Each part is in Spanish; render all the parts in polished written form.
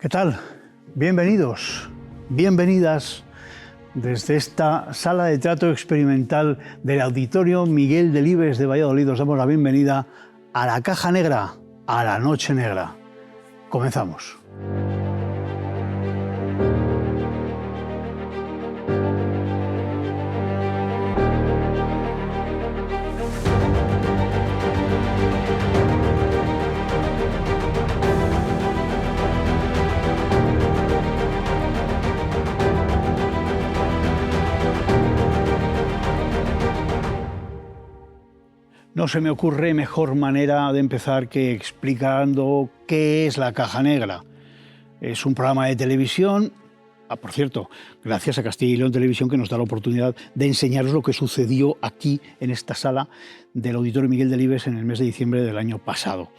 ¿Qué tal? Bienvenidos, bienvenidas desde esta sala de teatro experimental del Auditorio Miguel Delibes de Valladolid. Os damos la bienvenida a la Caja Negra, a la Noche Negra. Comenzamos. No se me ocurre mejor manera de empezar que explicando qué es la Caja Negra. Es un programa de televisión, por cierto, gracias a Castilla y León Televisión, que nos da la oportunidad de enseñaros lo que sucedió aquí en esta sala del Auditorio Miguel Delibes en el mes de diciembre del año pasado.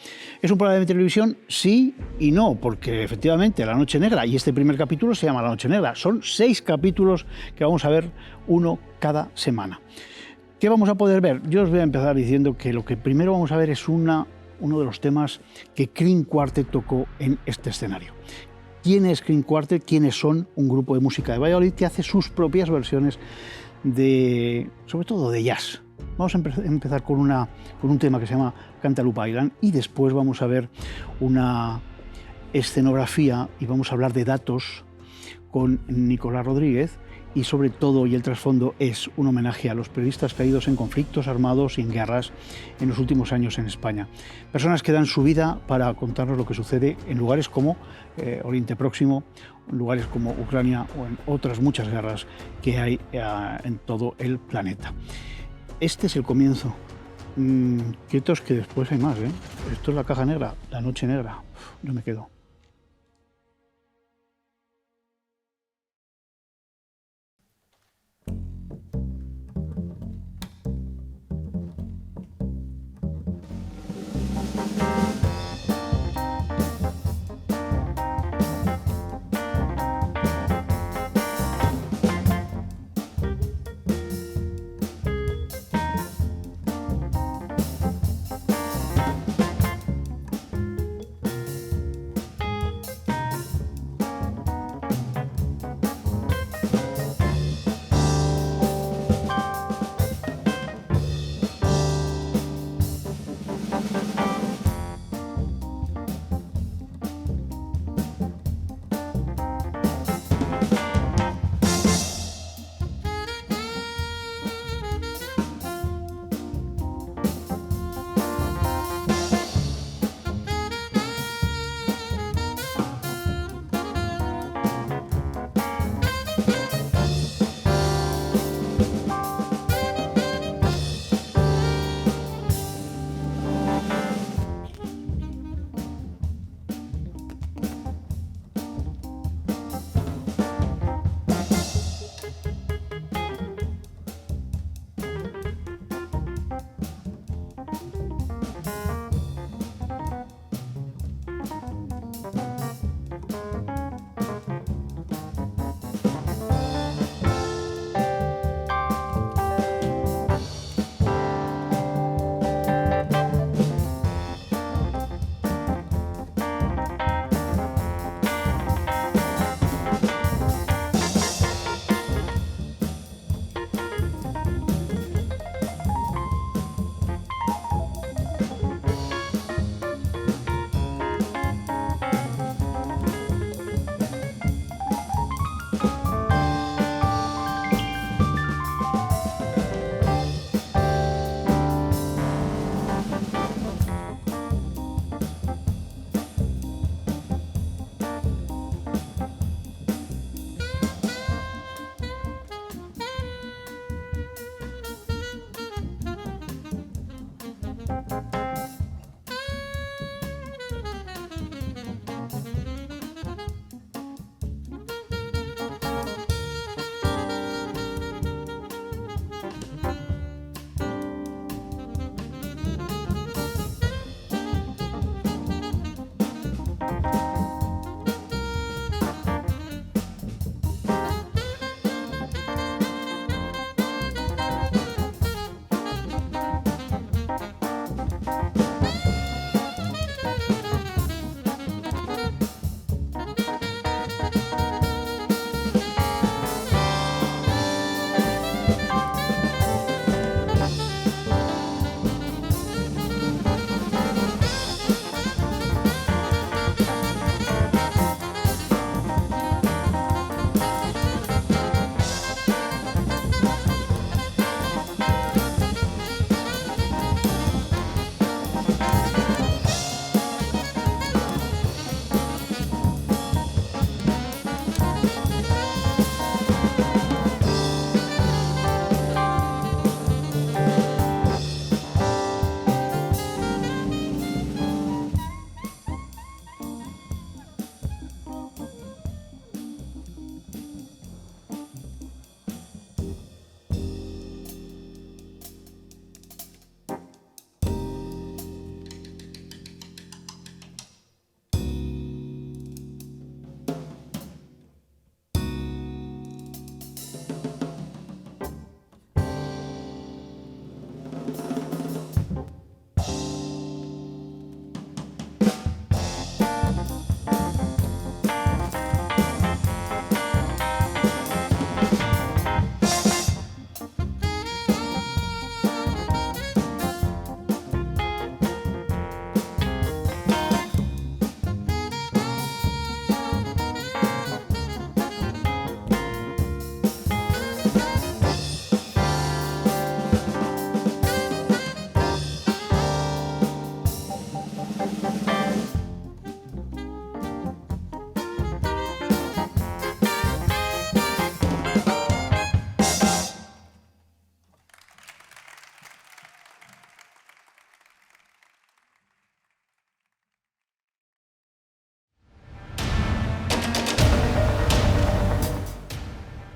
¿Es un programa de televisión? Sí y no, porque efectivamente La Noche Negra, y este primer capítulo se llama La Noche Negra, son 6 capítulos que vamos a ver uno cada semana. ¿Qué vamos a poder ver? Yo os voy a empezar diciendo que lo que primero vamos a ver es uno de los temas que Cream Quartet tocó en este escenario. ¿Quién es Cream Quartet? ¿Quiénes son? Un grupo de música de Valladolid que hace sus propias versiones sobre todo de jazz. Vamos a empezar con un tema que se llama Cantaloupe Island y después vamos a ver una escenografía y vamos a hablar de datos con Nicolás Rodríguez. Y sobre todo, y el trasfondo, es un homenaje a los periodistas caídos en conflictos armados y en guerras en los últimos años en España. Personas que dan su vida para contarnos lo que sucede en lugares como Oriente Próximo, en lugares como Ucrania o en otras muchas guerras que hay en todo el planeta. Este es el comienzo. Quietos que después hay más, ¿eh? Esto es la Caja Negra, la Noche Negra. Yo me quedo.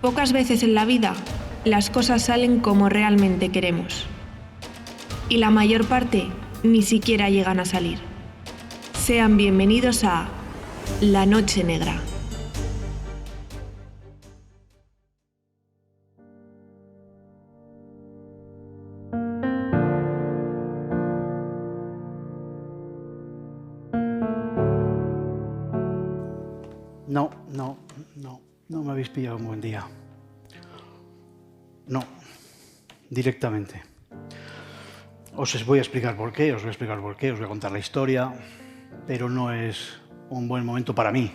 Pocas veces en la vida las cosas salen como realmente queremos. Y la mayor parte ni siquiera llegan a salir. Sean bienvenidos a La Noche Negra. No me habéis pillado un buen día. No, directamente. Os voy a explicar por qué, os voy a contar la historia, pero no es un buen momento para mí.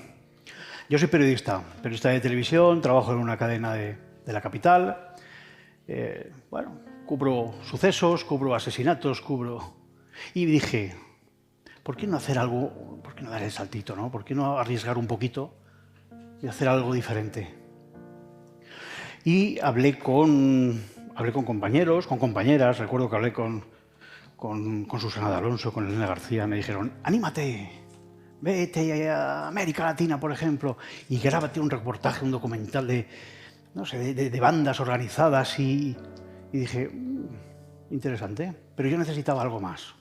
Yo soy periodista de televisión, trabajo en una cadena de la capital. Cubro sucesos, cubro asesinatos, Y dije, ¿por qué no hacer algo? ¿Por qué no dar el saltito, no? ¿Por qué no arriesgar un poquito y hacer algo diferente? Y hablé con compañeros, con compañeras. Recuerdo que hablé con Susana de Alonso, con Elena García. Me dijeron, anímate, vete a América Latina, por ejemplo, y grábate un reportaje, un documental de bandas organizadas. Y dije, interesante, pero yo necesitaba algo más.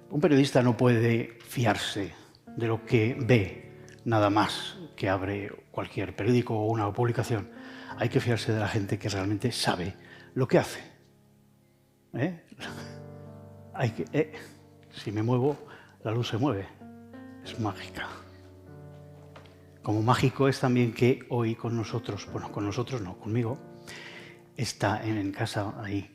Un periodista no puede fiarse de lo que ve nada más que abre cualquier periódico o una publicación. Hay que fiarse de la gente que realmente sabe lo que hace. Si me muevo, la luz se mueve. Es mágica. Como mágico es también que hoy con nosotros, conmigo, está en casa ahí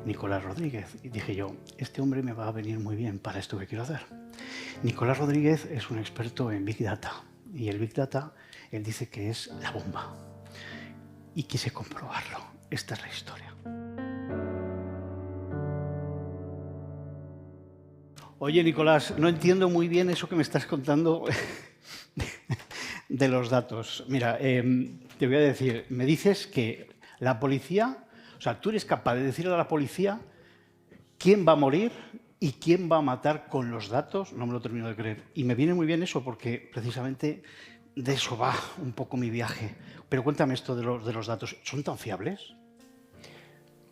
Nicolás Rodríguez. Y dije yo, este hombre me va a venir muy bien para esto que quiero hacer. Nicolás Rodríguez es un experto en Big Data. Y el Big Data, él dice que es la bomba. Y quise comprobarlo. Esta es la historia. Oye, Nicolás, no entiendo muy bien eso que me estás contando de los datos. Mira, te voy a decir, me dices que la policía, o sea, tú eres capaz de decirle a la policía quién va a morir y quién va a matar con los datos. No me lo termino de creer. Y me viene muy bien eso porque precisamente de eso va un poco mi viaje. Pero cuéntame esto de los datos. ¿Son tan fiables?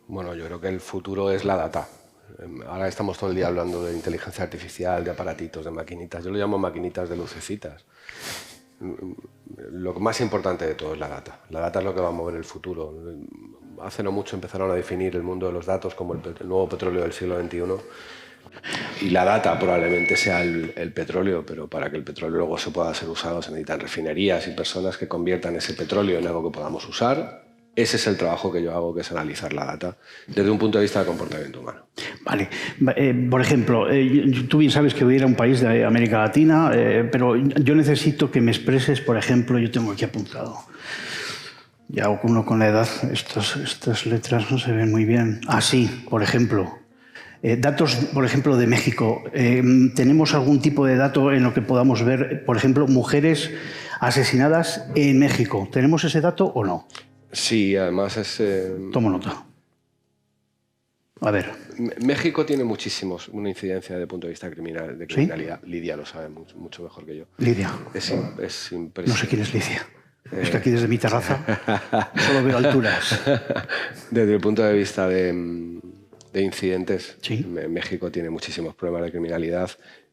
Bueno, yo creo que el futuro es la data. Ahora estamos todo el día hablando de inteligencia artificial, de aparatitos, de maquinitas. Yo lo llamo maquinitas de lucecitas. Lo más importante de todo es la data. La data es lo que va a mover el futuro. Hace no mucho empezaron a definir el mundo de los datos como el nuevo petróleo del siglo XXI. Y la data probablemente sea el petróleo, pero para que el petróleo luego se pueda ser usado se necesitan refinerías y personas que conviertan ese petróleo en algo que podamos usar. Ese es el trabajo que yo hago, que es analizar la data desde un punto de vista de comportamiento humano. Vale. Por ejemplo, tú bien sabes que voy a ir a un país de América Latina, pero yo necesito que me expreses, por ejemplo, yo tengo aquí apuntado. Ya uno con la edad, estas letras no se ven muy bien. Ah, sí, por ejemplo. Datos, por ejemplo, de México. ¿Tenemos algún tipo de dato en lo que podamos ver, por ejemplo, mujeres asesinadas en México? ¿Tenemos ese dato o no? Sí, además es... Tomo nota. A ver. México tiene una incidencia desde el punto de vista de criminalidad. ¿Sí? Lidia lo sabe mucho mejor que yo. Lidia. Es impresionante. No sé quién es Lidia. Es que aquí desde mi terraza solo veo alturas. Desde el punto de vista de incidentes, ¿Sí? México tiene muchísimos problemas de criminalidad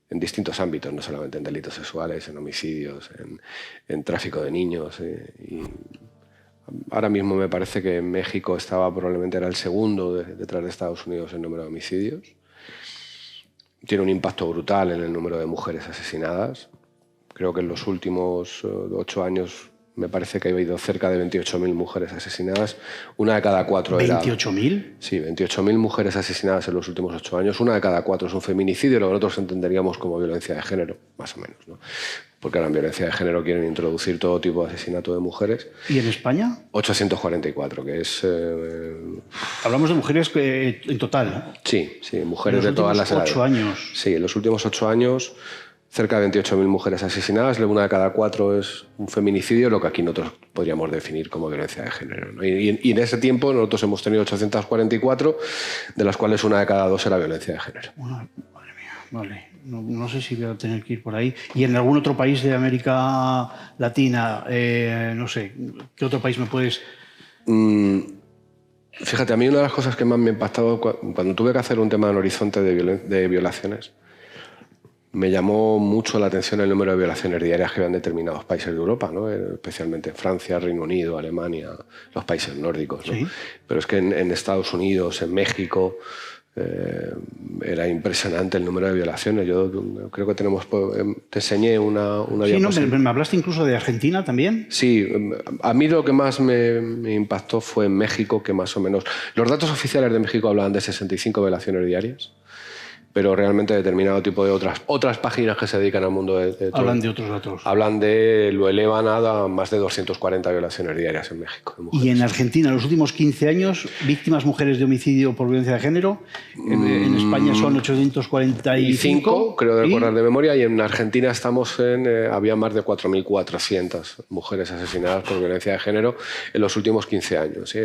en distintos ámbitos, no solamente en delitos sexuales, en homicidios, en tráfico de niños. Y ahora mismo me parece que México probablemente era el segundo detrás de Estados Unidos en número de homicidios. Tiene un impacto brutal en el número de mujeres asesinadas. Creo que en los últimos 8 años me parece que ha habido cerca de 28.000 mujeres asesinadas. Una de cada 4 era... ¿28.000? Sí, 28.000 mujeres asesinadas en los últimos 8 años. Una de cada 4 es un feminicidio, lo que nosotros entenderíamos como violencia de género, más o menos, ¿no? Porque ahora en violencia de género quieren introducir todo tipo de asesinato de mujeres. ¿Y en España? 844, que es... Hablamos de mujeres en total. Sí, mujeres de todas las edades. En los últimos 8 años. Sí, en los últimos 8 años, cerca de 28.000 mujeres asesinadas, una de cada 4 es un feminicidio, lo que aquí nosotros podríamos definir como violencia de género, ¿no? Y en ese tiempo nosotros hemos tenido 844, de las cuales una de cada 2 era violencia de género. Madre mía. Vale. No sé si voy a tener que ir por ahí. ¿Y en algún otro país de América Latina? No sé, ¿qué otro país me puedes...? Fíjate, a mí una de las cosas que más me ha impactado cuando tuve que hacer un tema en Horizonte de violaciones, me llamó mucho la atención el número de violaciones diarias que había en determinados países de Europa, ¿no? Especialmente en Francia, Reino Unido, Alemania, los países nórdicos, ¿no? Sí. Pero es que en Estados Unidos, en México, era impresionante el número de violaciones. Yo creo que tenemos... Te enseñé una Sí, no, diapositiva. me hablaste incluso de Argentina también. Sí, a mí lo que más me impactó fue en México, que más o menos... Los datos oficiales de México hablaban de 65 violaciones diarias, pero realmente determinado tipo de otras páginas que se dedican al mundo Hablan de otros datos. lo elevan a más de 240 violaciones diarias en México. De Y mujeres. en Argentina, en los últimos 15 años, víctimas mujeres de homicidio por violencia de género, en España son 845. Creo de y- recordar de memoria, y en Argentina había más de 4.400 mujeres asesinadas por violencia de género en los últimos 15 años. ¿Sí?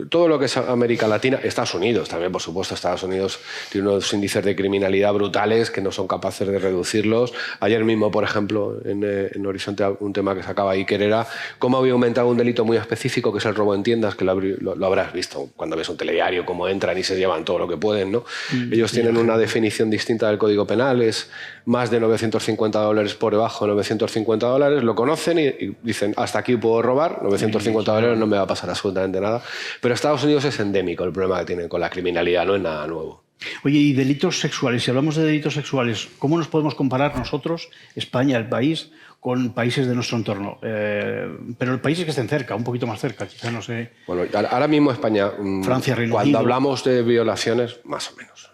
Todo lo que es América Latina, Estados Unidos también, por supuesto, Estados Unidos tiene unos índices de criminalidad brutales que no son capaces de reducirlos. Ayer mismo, por ejemplo, en Horizonte, un tema que sacaba Iker era cómo había aumentado un delito muy específico, que es el robo en tiendas, que lo habrás visto cuando ves un telediario, cómo entran y se llevan todo lo que pueden, ¿no? Ellos tienen una definición distinta del Código Penal, es más de $950 por debajo de $950, lo conocen y dicen, hasta aquí puedo robar, $950 no me va a pasar absolutamente nada. Pero Estados Unidos es endémico el problema que tienen con la criminalidad, no es nada nuevo. Oye, y delitos sexuales, si hablamos de delitos sexuales, ¿cómo nos podemos comparar nosotros, España, el país, con países de nuestro entorno? Pero países que estén cerca, un poquito más cerca, quizá, no sé. Bueno, ahora mismo España, Francia, Reino cuando Unido. hablamos de violaciones, más o menos,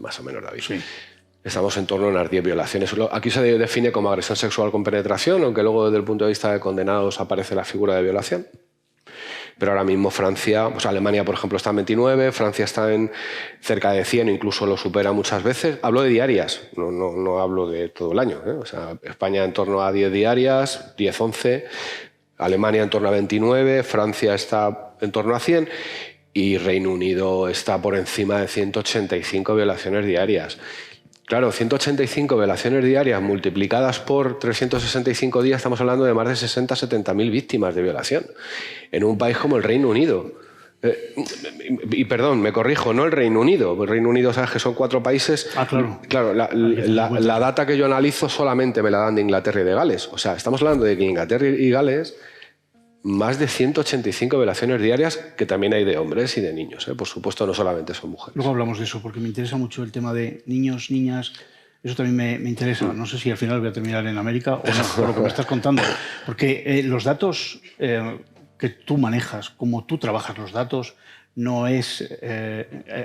más o menos, David. Sí. Estamos en torno a unas 10 violaciones. Aquí se define como agresión sexual con penetración, aunque luego desde el punto de vista de condenados aparece la figura de violación. Pero ahora mismo Francia, pues Alemania, por ejemplo, está en 29, Francia está en cerca de 100, incluso lo supera muchas veces. Hablo de diarias, no hablo de todo el año, ¿eh? O sea, España en torno a 10 diarias, 10, 11, Alemania en torno a 29, Francia está en torno a 100 y Reino Unido está por encima de 185 violaciones diarias. Claro, 185 violaciones diarias multiplicadas por 365 días, estamos hablando de más de 60.000-70.000 víctimas de violación en un país como el Reino Unido. Y perdón, me corrijo, no el Reino Unido. El Reino Unido, sabes que son 4 países. Ah, claro. Claro, la data que yo analizo solamente me la dan de Inglaterra y de Gales. O sea, estamos hablando de que Inglaterra y Gales, más de 185 violaciones diarias, que también hay de hombres y de niños, ¿eh? Por supuesto, no solamente son mujeres. Luego hablamos de eso, porque me interesa mucho el tema de niños, niñas. Eso también me interesa. No sé si al final voy a terminar en América o no, por lo que me estás contando. Porque los datos que tú manejas, como tú trabajas los datos, no es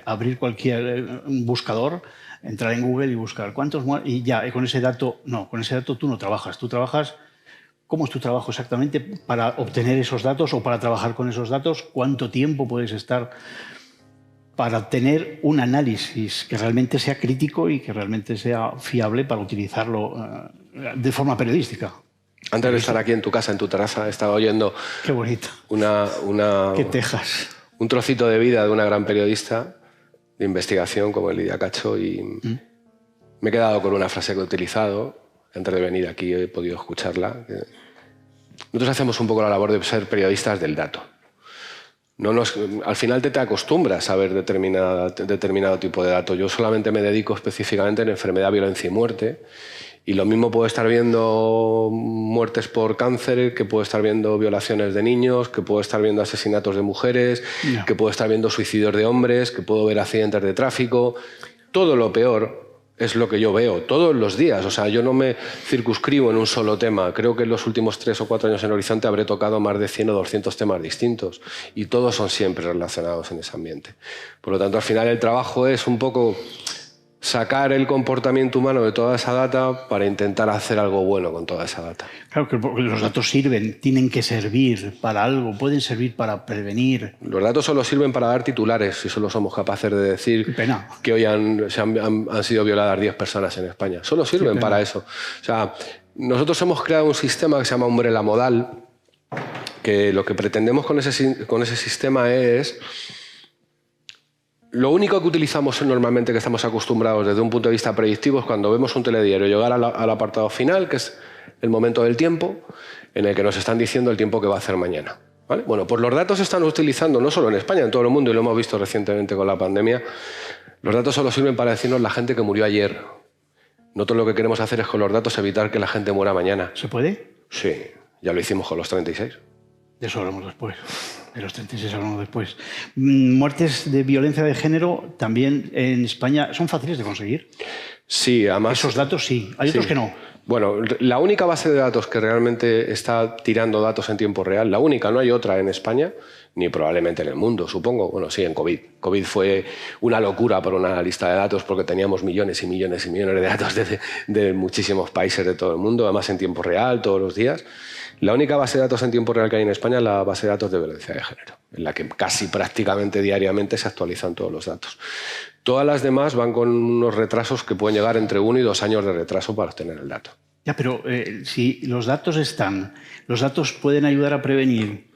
abrir cualquier buscador, entrar en Google y buscar cuántos y ya, con ese dato, no, con ese dato tú no trabajas. Tú trabajas. ¿Cómo es tu trabajo exactamente para obtener esos datos o para trabajar con esos datos? ¿Cuánto tiempo puedes estar para tener un análisis que realmente sea crítico y que realmente sea fiable para utilizarlo de forma periodística? Antes de estar aquí en tu casa, en tu terraza, he estado oyendo Qué bonito. Qué Texas. un trocito de vida de una gran periodista de investigación como Lidia Cacho y me he quedado con una frase que he utilizado. Antes de venir aquí he podido escucharla. Nosotros hacemos un poco la labor de ser periodistas del dato. Al final te acostumbras a ver determinado tipo de dato. Yo solamente me dedico específicamente en enfermedad, violencia y muerte. Y lo mismo puedo estar viendo muertes por cáncer, que puedo estar viendo violaciones de niños, que puedo estar viendo asesinatos de mujeres, que puedo estar viendo suicidios de hombres, que puedo ver accidentes de tráfico. Todo lo peor es lo que yo veo todos los días. O sea, yo no me circunscribo en un solo tema. Creo que en los últimos 3 o 4 años en Horizonte habré tocado más de 100 o 200 temas distintos y todos son siempre relacionados en ese ambiente. Por lo tanto, al final el trabajo es un poco sacar el comportamiento humano de toda esa data para intentar hacer algo bueno con toda esa data. Claro que los datos sirven, tienen que servir para algo, pueden servir para prevenir. Los datos solo sirven para dar titulares, si solo somos capaces de decir que hoy han sido violadas 10 personas en España. Solo sirven para eso. O sea, nosotros hemos creado un sistema que se llama Umbrella Modal, que lo que pretendemos con ese sistema es Lo único que utilizamos normalmente, que estamos acostumbrados desde un punto de vista predictivo, es cuando vemos un telediario llegar al apartado final, que es el momento del tiempo, en el que nos están diciendo el tiempo que va a hacer mañana. ¿Vale? Bueno, pues los datos se están utilizando no solo en España, en todo el mundo, y lo hemos visto recientemente con la pandemia. Los datos solo sirven para decirnos la gente que murió ayer. Nosotros lo que queremos hacer es con los datos evitar que la gente muera mañana. ¿Se puede? Sí, ya lo hicimos con los 36. De eso hablamos después. De los 36 hablamos después. Muertes de violencia de género también en España son fáciles de conseguir. Sí, además... Esos datos sí, hay otros que no. Bueno, la única base de datos que realmente está tirando datos en tiempo real, la única, no hay otra en España, ni probablemente en el mundo, supongo. Bueno, sí, en COVID. COVID fue una locura por una lista de datos porque teníamos millones y millones y millones de datos de muchísimos países de todo el mundo, además en tiempo real, todos los días. La única base de datos en tiempo real que hay en España es la base de datos de violencia de género, en la que casi prácticamente diariamente se actualizan todos los datos. Todas las demás van con unos retrasos que pueden llegar entre 1 y 2 años de retraso para obtener el dato. Ya, pero si los datos están, los datos pueden ayudar a prevenir,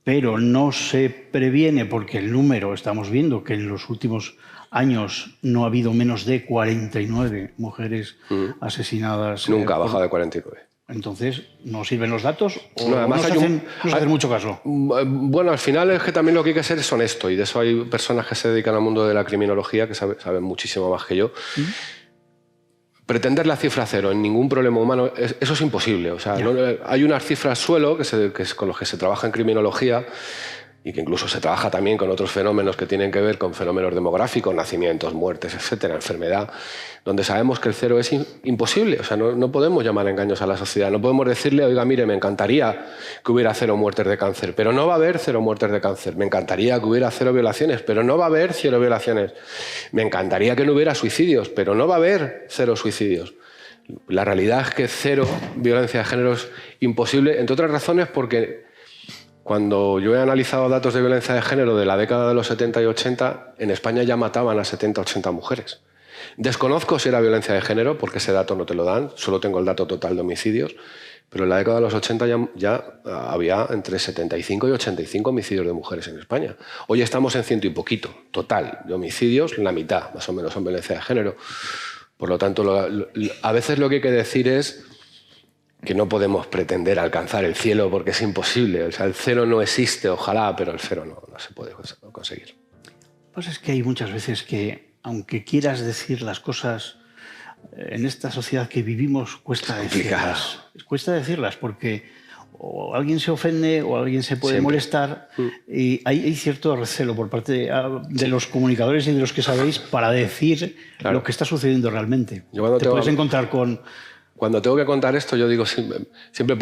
pero no se previene porque el número, estamos viendo que en los últimos años no ha habido menos de 49 mujeres asesinadas. Nunca ha bajado de 49. Entonces, ¿no sirven los datos o no, además no se hacen mucho caso? Bueno, al final es que también lo que hay que hacer es honesto, y de eso hay personas que se dedican al mundo de la criminología que saben muchísimo más que yo. Pretender la cifra cero en ningún problema humano, eso es imposible. O sea, hay unas cifras suelo que es con los que se trabaja en criminología, y que incluso se trabaja también con otros fenómenos que tienen que ver con fenómenos demográficos, nacimientos, muertes, etcétera, enfermedad, donde sabemos que el cero es imposible. O sea, no podemos llamar engaños a la sociedad. No podemos decirle, oiga, mire, me encantaría que hubiera 0 muertes de cáncer, pero no va a haber 0 muertes de cáncer. Me encantaría que hubiera 0 violaciones, pero no va a haber 0 violaciones. Me encantaría que no hubiera suicidios, pero no va a haber 0 suicidios. La realidad es que 0 violencia de género es imposible, entre otras razones porque cuando yo he analizado datos de violencia de género de la década de los 70 y 80, en España ya mataban a 70 o 80 mujeres. Desconozco si era violencia de género, porque ese dato no te lo dan, solo tengo el dato total de homicidios, pero en la década de los 80 ya había entre 75 y 85 homicidios de mujeres en España. Hoy estamos en 100 y poquito, total, de homicidios, la mitad más o menos son violencia de género. Por lo tanto, a veces lo que hay que decir es que no podemos pretender alcanzar el cielo porque es imposible. O sea, el cero no existe, ojalá, pero el cero no se puede conseguir. Pues es que hay muchas veces que, aunque quieras decir las cosas, en esta sociedad que vivimos cuesta decirlas. Cuesta decirlas porque o alguien se ofende o alguien se puede molestar, y hay cierto recelo por parte de los comunicadores y de los que sabéis para decir lo que está sucediendo realmente. Te puedes encontrar con... Cuando tengo que contar esto, yo digo, siempre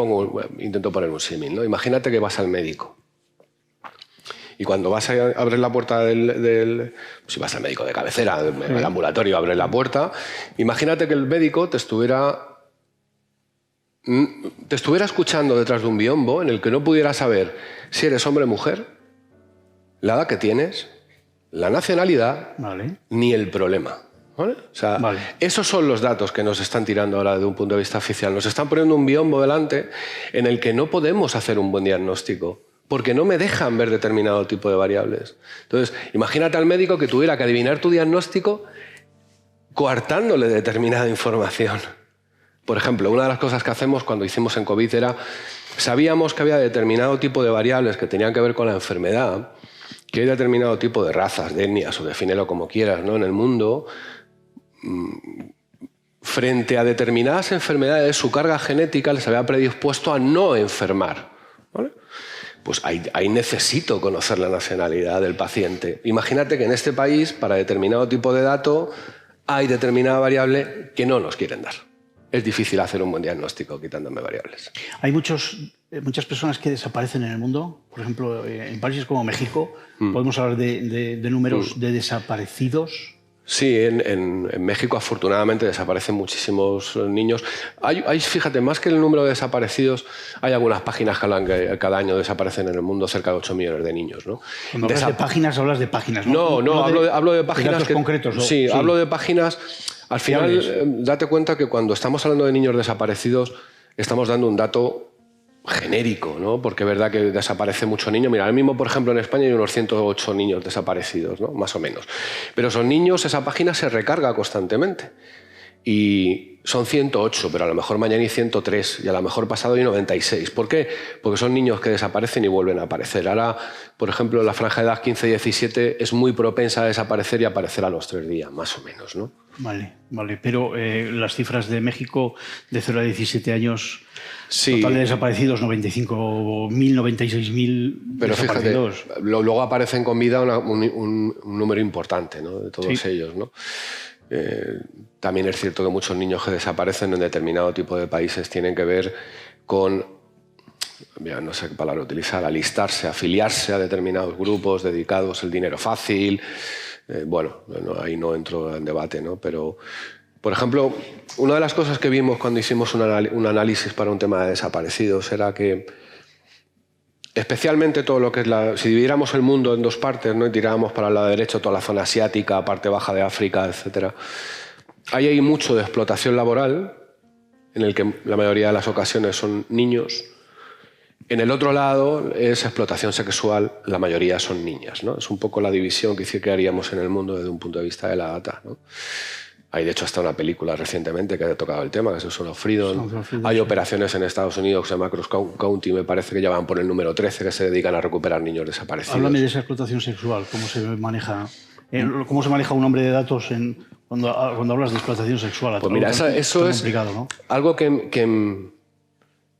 intento poner un símil, ¿no? Imagínate que vas al médico. Y cuando vas a abrir la puerta si vas al médico de cabecera, al ambulatorio, abres la puerta, imagínate que el médico te estuviera escuchando detrás de un biombo en el que no pudiera saber si eres hombre o mujer, la edad que tienes, la nacionalidad, ni el problema. ¿Vale? O sea, esos son los datos que nos están tirando ahora desde un punto de vista oficial. Nos están poniendo un biombo delante en el que no podemos hacer un buen diagnóstico porque no me dejan ver determinado tipo de variables. Entonces, imagínate al médico que tuviera que adivinar tu diagnóstico coartándole determinada información. Por ejemplo, una de las cosas que hacemos cuando hicimos en COVID era, sabíamos que había determinado tipo de variables que tenían que ver con la enfermedad, que hay determinado tipo de razas, de etnias, o defínelo como quieras, ¿no? En el mundo, frente a determinadas enfermedades, su carga genética les había predispuesto a no enfermar. ¿Vale? Pues ahí necesito conocer la nacionalidad del paciente. Imagínate que en este país, para determinado tipo de dato, hay determinada variable que no nos quieren dar. Es difícil hacer un buen diagnóstico quitándome variables. Hay muchas personas que desaparecen en el mundo. Por ejemplo, en países como México, podemos hablar de números de desaparecidos. Sí, en México afortunadamente desaparecen muchísimos niños. Fíjate, más que el número de desaparecidos, hay algunas páginas que hablan que cada año desaparecen en el mundo cerca de 8 millones de niños, ¿no? Cuando hablas de páginas, hablas de páginas, ¿no? No, hablo de páginas datos concretos, ¿no? Sí, hablo de páginas. Al final, date cuenta que cuando estamos hablando de niños desaparecidos, estamos dando un dato genérico, ¿no? Porque es verdad que desaparece mucho niño. Mira, ahora mismo, por ejemplo, en España hay unos 108 niños desaparecidos, ¿no? Más o menos. Pero esos niños, esa página se recarga constantemente. Y son 108, pero a lo mejor mañana hay 103 y a lo mejor pasado hay 96. ¿Por qué? Porque son niños que desaparecen y vuelven a aparecer. Ahora, por ejemplo, la franja de edad 15-17 es muy propensa a desaparecer y aparecer a los 3 días, más o menos, ¿no? Vale, vale. Pero las cifras de México de 0 a 17 años, sí, total de desaparecidos, 95.000, 96.000 pero desaparecidos. Fíjate, luego aparecen con vida un número importante, ¿no? De todos ellos, ¿no? También es cierto que muchos niños que desaparecen en determinado tipo de países tienen que ver con, no sé qué palabra utilizar, alistarse, afiliarse a determinados grupos dedicados al dinero fácil. Bueno, ahí no entro en debate, ¿no? Pero, por ejemplo, una de las cosas que vimos cuando hicimos un análisis para un tema de desaparecidos era que especialmente todo lo que es si dividiéramos el mundo en 2 partes, ¿no? Y tiráramos para el lado derecho toda la zona asiática, parte baja de África, etc. Ahí hay mucho de explotación laboral, en el que la mayoría de las ocasiones son niños. En el otro lado es explotación sexual, la mayoría son niñas, ¿no? Es un poco la división que haríamos en el mundo desde un punto de vista de la data, ¿no? Hay, de hecho, hasta una película recientemente que ha tocado el tema, que es Son of Freedom. Hay operaciones en Estados Unidos que se llama Cross County, me parece que ya van por el número 13, que se dedican a recuperar niños desaparecidos. Háblame de esa explotación sexual, cómo se maneja un hombre de datos cuando hablas de explotación sexual. Pues mira, eso es ¿no? algo que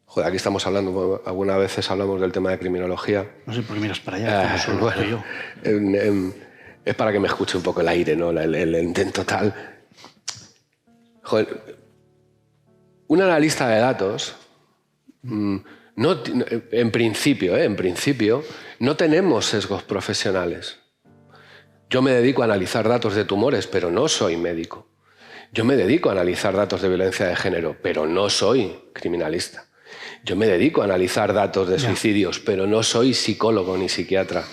joder, aquí estamos hablando, algunas veces hablamos del tema de criminología. No sé por qué miras para allá, bueno, yo. Es para que me escuche un poco el aire, ¿no? El intento tal. Joder, un analista de datos, en principio, no tenemos sesgos profesionales. Yo me dedico a analizar datos de tumores, pero no soy médico. Yo me dedico a analizar datos de violencia de género, pero no soy criminalista. Yo me dedico a analizar datos de suicidios, pero no soy psicólogo ni psiquiatra.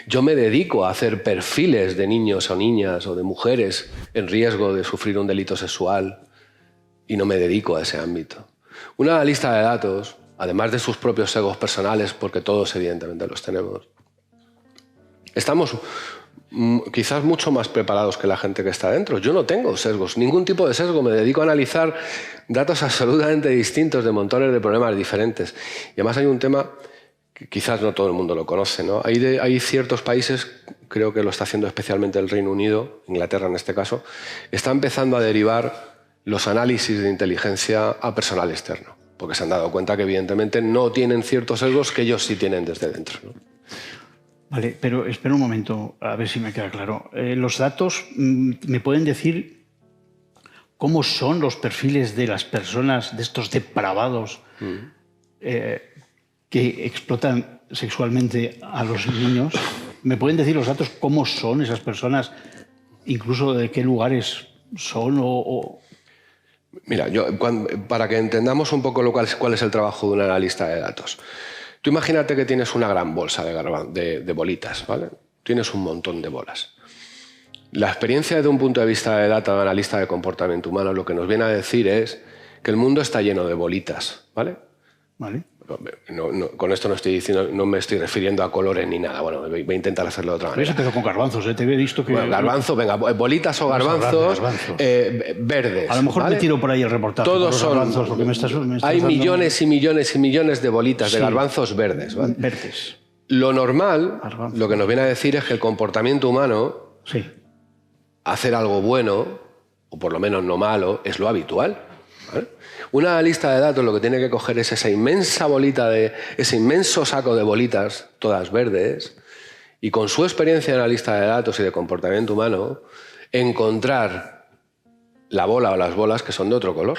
Yo me dedico a hacer perfiles de niños o niñas o de mujeres en riesgo de sufrir un delito sexual y no me dedico a ese ámbito. Un analista de datos, además de sus propios sesgos personales, porque todos evidentemente los tenemos, estamos quizás mucho más preparados que la gente que está dentro. Yo no tengo sesgos, ningún tipo de sesgo. Me dedico a analizar datos absolutamente distintos de montones de problemas diferentes. Y además hay un tema que quizás no todo el mundo lo conoce, ¿no? Hay ciertos países, creo que lo está haciendo especialmente el Reino Unido, Inglaterra en este caso, está empezando a derivar los análisis de inteligencia a personal externo, porque se han dado cuenta que evidentemente no tienen ciertos sesgos que ellos sí tienen desde dentro, ¿no? Vale, pero espera un momento, a ver si me queda claro. Los datos, ¿me pueden decir cómo son los perfiles de las personas, de estos depravados que explotan sexualmente a los niños? ¿Me pueden decir los datos cómo son esas personas, incluso de qué lugares son Mira, para que entendamos un poco cuál es el trabajo de un analista de datos. Tú imagínate que tienes una gran bolsa de bolitas, ¿vale? Tienes un montón de bolas. La experiencia desde un punto de vista de data de analista de comportamiento humano lo que nos viene a decir es que el mundo está lleno de bolitas, ¿vale? Vale. Con esto no me estoy refiriendo a colores ni nada. Bueno, voy a intentar hacerlo de otra manera. Pero eso empezó con garbanzos, ¿eh? Te he visto que... Bueno, garbanzo, venga, bolitas o garbanzos. Verdes. A lo mejor ¿vale? me tiro por ahí el reportaje. Todos son... Garbanzos, porque me estás hay dando... millones y millones y millones de bolitas de garbanzos verdes, ¿vale? Verdes. Lo normal, lo que nos viene a decir es que el comportamiento humano, hacer algo bueno, o por lo menos no malo, es lo habitual, ¿vale? Un analista de datos lo que tiene que coger es esa inmensa bolita ese inmenso saco de bolitas, todas verdes, y con su experiencia de analista de datos y de comportamiento humano, encontrar la bola o las bolas que son de otro color.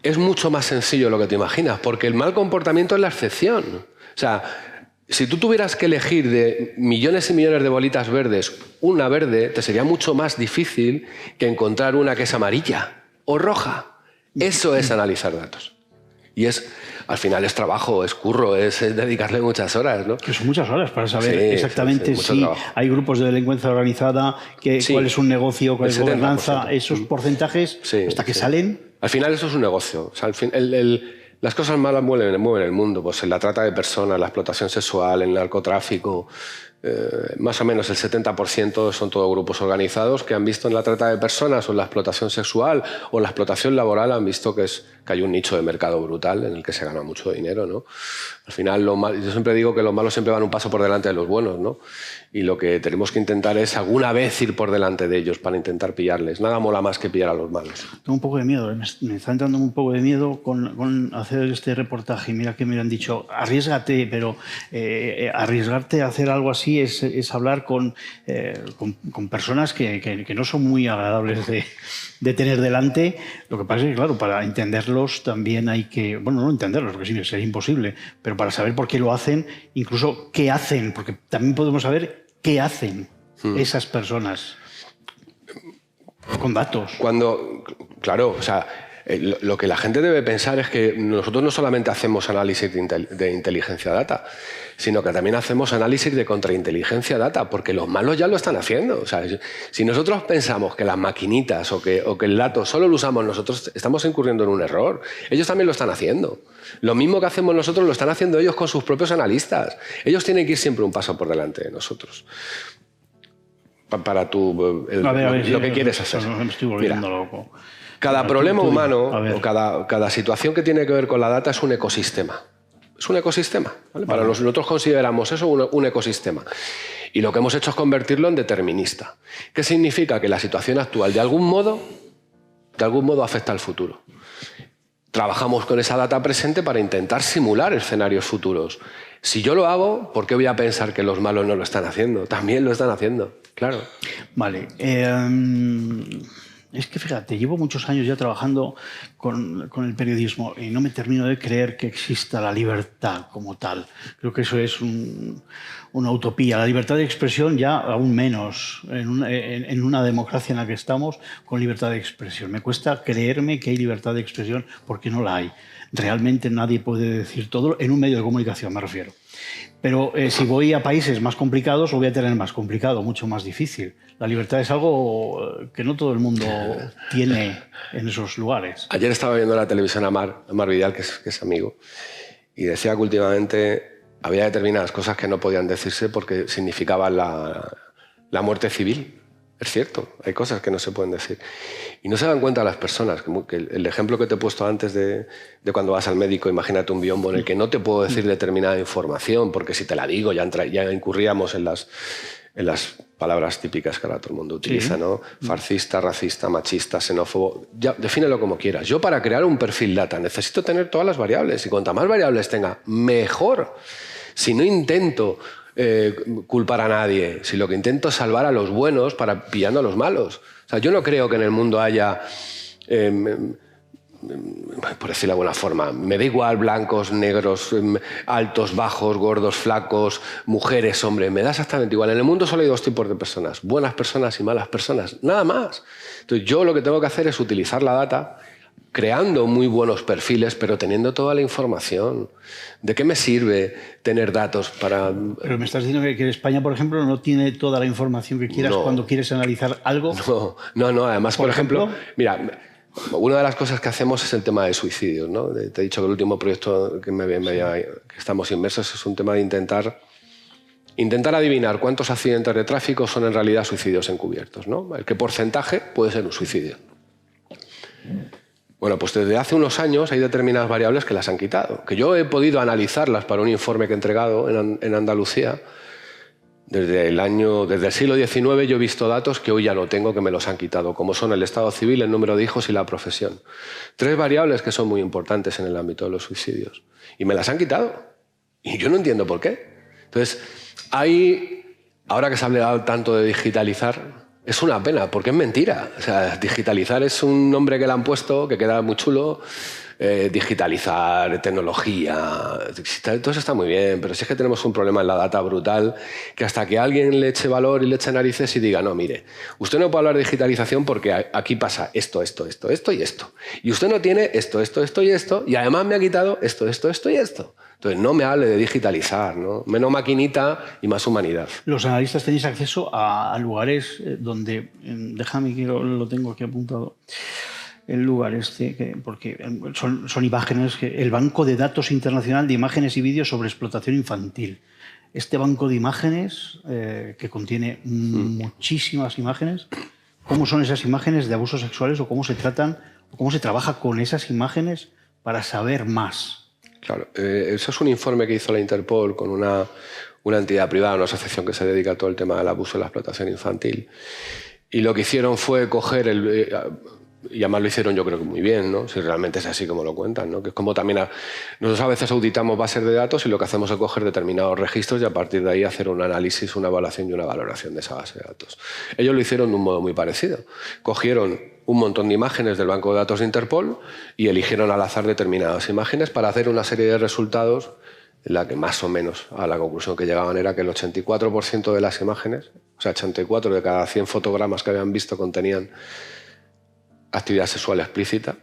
Es mucho más sencillo de lo que te imaginas, porque el mal comportamiento es la excepción. O sea, si tú tuvieras que elegir de millones y millones de bolitas verdes, una verde, te sería mucho más difícil que encontrar una que es amarilla o roja. Eso es analizar datos. Y al final es trabajo, es curro, es dedicarle muchas horas, ¿no? Que son muchas horas para saber exactamente si hay grupos de delincuencia organizada, cuál es un negocio, cuál es gobernanza, esos porcentajes, hasta que salen. Al final eso es un negocio. O sea, Las cosas malas mueven el mundo, pues en la trata de personas, la explotación sexual, el narcotráfico. Más o menos el 70% son todos grupos organizados que han visto en la trata de personas o en la explotación sexual o en la explotación laboral, han visto que hay un nicho de mercado brutal en el que se gana mucho dinero, ¿no? Al final, yo siempre digo que los malos siempre van un paso por delante de los buenos, ¿no? Y lo que tenemos que intentar es alguna vez ir por delante de ellos para intentar pillarles. Nada mola más que pillar a los malos. Tengo un poco de miedo, me está entrando un poco de miedo con hacer este reportaje. Mira que me han dicho, arriésgate, pero arriesgarte a hacer algo así es hablar con personas que no son muy agradables de tener delante. Lo que pasa es que, claro, para entenderlos también hay que... Bueno, no entenderlos, porque sí, sería imposible, pero para saber por qué lo hacen, incluso qué hacen, porque también podemos saber qué hacen esas personas con datos. Claro, o sea, lo que la gente debe pensar es que nosotros no solamente hacemos análisis de inteligencia data, sino que también hacemos análisis de contrainteligencia data, porque los malos ya lo están haciendo. O sea, si nosotros pensamos que las maquinitas o que el dato solo lo usamos nosotros, estamos incurriendo en un error. Ellos también lo están haciendo. Lo mismo que hacemos nosotros lo están haciendo ellos con sus propios analistas. Ellos tienen que ir siempre un paso por delante de nosotros. Para lo que quieres hacer. Me estoy volviendo loco. Cada problema humano o cada situación que tiene que ver con la data es un ecosistema. Es un ecosistema. ¿Vale? Para nosotros consideramos eso un ecosistema. Y lo que hemos hecho es convertirlo en determinista. ¿Qué significa? Que la situación actual de algún modo afecta al futuro. Trabajamos con esa data presente para intentar simular escenarios futuros. Si yo lo hago, ¿por qué voy a pensar que los malos no lo están haciendo? También lo están haciendo, claro. Vale. Es que fíjate, llevo muchos años ya trabajando con el periodismo y no me termino de creer que exista la libertad como tal. Creo que eso es una utopía. La libertad de expresión ya aún menos en una democracia en la que estamos con libertad de expresión. Me cuesta creerme que hay libertad de expresión porque no la hay. Realmente nadie puede decir todo en un medio de comunicación, me refiero. Pero si voy a países más complicados, lo voy a tener más complicado, mucho más difícil. La libertad es algo que no todo el mundo tiene en esos lugares. Ayer estaba viendo la televisión a Mar Vidal, que es amigo, y decía que últimamente había determinadas cosas que no podían decirse porque significaban la muerte civil. Es cierto, hay cosas que no se pueden decir. Y no se dan cuenta las personas. Que el ejemplo que te he puesto antes de cuando vas al médico, imagínate un biombo en el que no te puedo decir determinada información, porque si te la digo ya incurríamos en las palabras típicas que ahora todo el mundo utiliza, ¿no? Fascista, racista, machista, xenófobo. Ya, defínelo como quieras. Yo, para crear un perfil data, necesito tener todas las variables. Y cuanta más variables tenga, mejor. Si no intento culpar a nadie, si lo que intento es salvar a los buenos para pillando a los malos. O sea, yo no creo que en el mundo haya, por decirlo de alguna forma, me da igual blancos, negros, altos, bajos, gordos, flacos, mujeres, hombres, me da exactamente igual. En el mundo solo hay dos tipos de personas, buenas personas y malas personas, nada más. Entonces yo lo que tengo que hacer es utilizar la data creando muy buenos perfiles, pero teniendo toda la información. ¿De qué me sirve tener datos para...? Pero me estás diciendo que España, por ejemplo, no tiene toda la información que quieras cuando quieres analizar algo. No. Además, por ejemplo, mira, una de las cosas que hacemos es el tema de suicidios, ¿no? Te he dicho que el último proyecto que estamos inmersos es un tema de intentar adivinar cuántos accidentes de tráfico son en realidad suicidios encubiertos, ¿no? ¿Qué porcentaje puede ser un suicidio? Bueno, pues desde hace unos años hay determinadas variables que las han quitado, que yo he podido analizarlas para un informe que he entregado en Andalucía. Desde el siglo XIX yo he visto datos que hoy ya no tengo, que me los han quitado, como son el estado civil, el número de hijos y la profesión. 3 variables que son muy importantes en el ámbito de los suicidios. Y me las han quitado. Y yo no entiendo por qué. Entonces, ahora que se ha hablado tanto de digitalizar, es una pena, porque es mentira. O sea, digitalizar es un nombre que le han puesto, que queda muy chulo. Digitalizar, tecnología, todo eso está muy bien, pero si es que tenemos un problema en la data brutal, que hasta que alguien le eche valor y le eche narices y diga, no, mire, usted no puede hablar de digitalización porque aquí pasa esto y esto. Y usted no tiene esto y esto, y además me ha quitado esto y esto. Entonces, no me hable de digitalizar, ¿no? Menos maquinita y más humanidad. Los analistas tenéis acceso a lugares donde, déjame que lo tengo aquí apuntado, el lugar este, porque son imágenes, el Banco de Datos Internacional de Imágenes y Vídeos sobre Explotación Infantil. Este banco de imágenes, que contiene muchísimas imágenes, ¿cómo son esas imágenes de abusos sexuales o cómo se tratan, o cómo se trabaja con esas imágenes para saber más? Claro, eso es un informe que hizo la Interpol con una entidad privada, una asociación que se dedica a todo el tema del abuso y la explotación infantil. Y lo que hicieron fue coger y además lo hicieron yo creo que muy bien, ¿no? Si realmente es así como lo cuentan, ¿no? Que es como también nosotros a veces auditamos bases de datos y lo que hacemos es coger determinados registros y a partir de ahí hacer un análisis, una evaluación y una valoración de esa base de datos. Ellos lo hicieron de un modo muy parecido. Cogieron un montón de imágenes del banco de datos de Interpol y eligieron al azar determinadas imágenes para hacer una serie de resultados en la que más o menos a la conclusión que llegaban era que el 84% de las imágenes, o sea, 84 de cada 100 fotogramas que habían visto contenían actividad sexual explícita.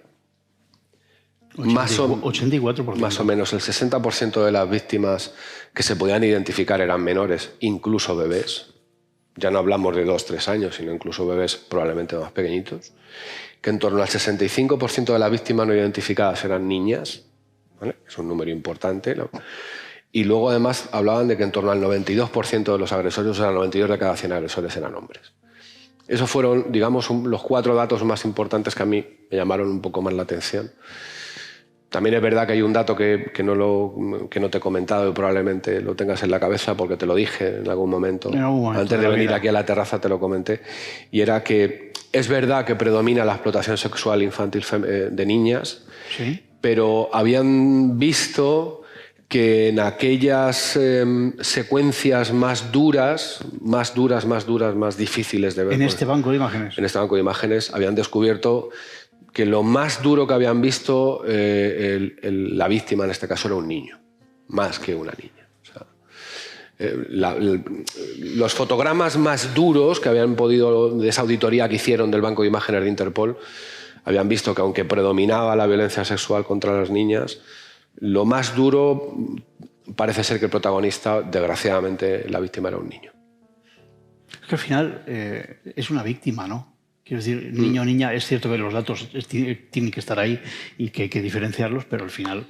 84%. Más o menos el 60% de las víctimas que se podían identificar eran menores, incluso bebés. Ya no hablamos de 2-3 años, sino incluso bebés probablemente más pequeñitos. Que en torno al 65% de las víctimas no identificadas eran niñas, ¿vale? Es un número importante, ¿no? Y luego además hablaban de que en torno al 92% de los agresores, o sea, el 92 de cada 100 agresores eran hombres. Esos fueron, digamos, los 4 datos más importantes que a mí me llamaron un poco más la atención. También es verdad que hay un dato que no te he comentado y probablemente lo tengas en la cabeza porque te lo dije en algún momento. Antes de venir aquí a la terraza te lo comenté. Y era que es verdad que predomina la explotación sexual infantil de niñas, ¿sí? Pero habían visto que en aquellas secuencias más difíciles de ver. En este banco de imágenes. En este banco de imágenes habían descubierto que lo más duro que habían visto la víctima, en este caso, era un niño, más que una niña. O sea, los fotogramas más duros que habían podido, de esa auditoría que hicieron del banco de imágenes de Interpol, habían visto que aunque predominaba la violencia sexual contra las niñas, lo más duro parece ser que el protagonista, desgraciadamente, la víctima era un niño. Es que al final es una víctima, ¿no? Quiero decir, niño o niña, es cierto que los datos tienen que estar ahí y que hay que diferenciarlos, pero al final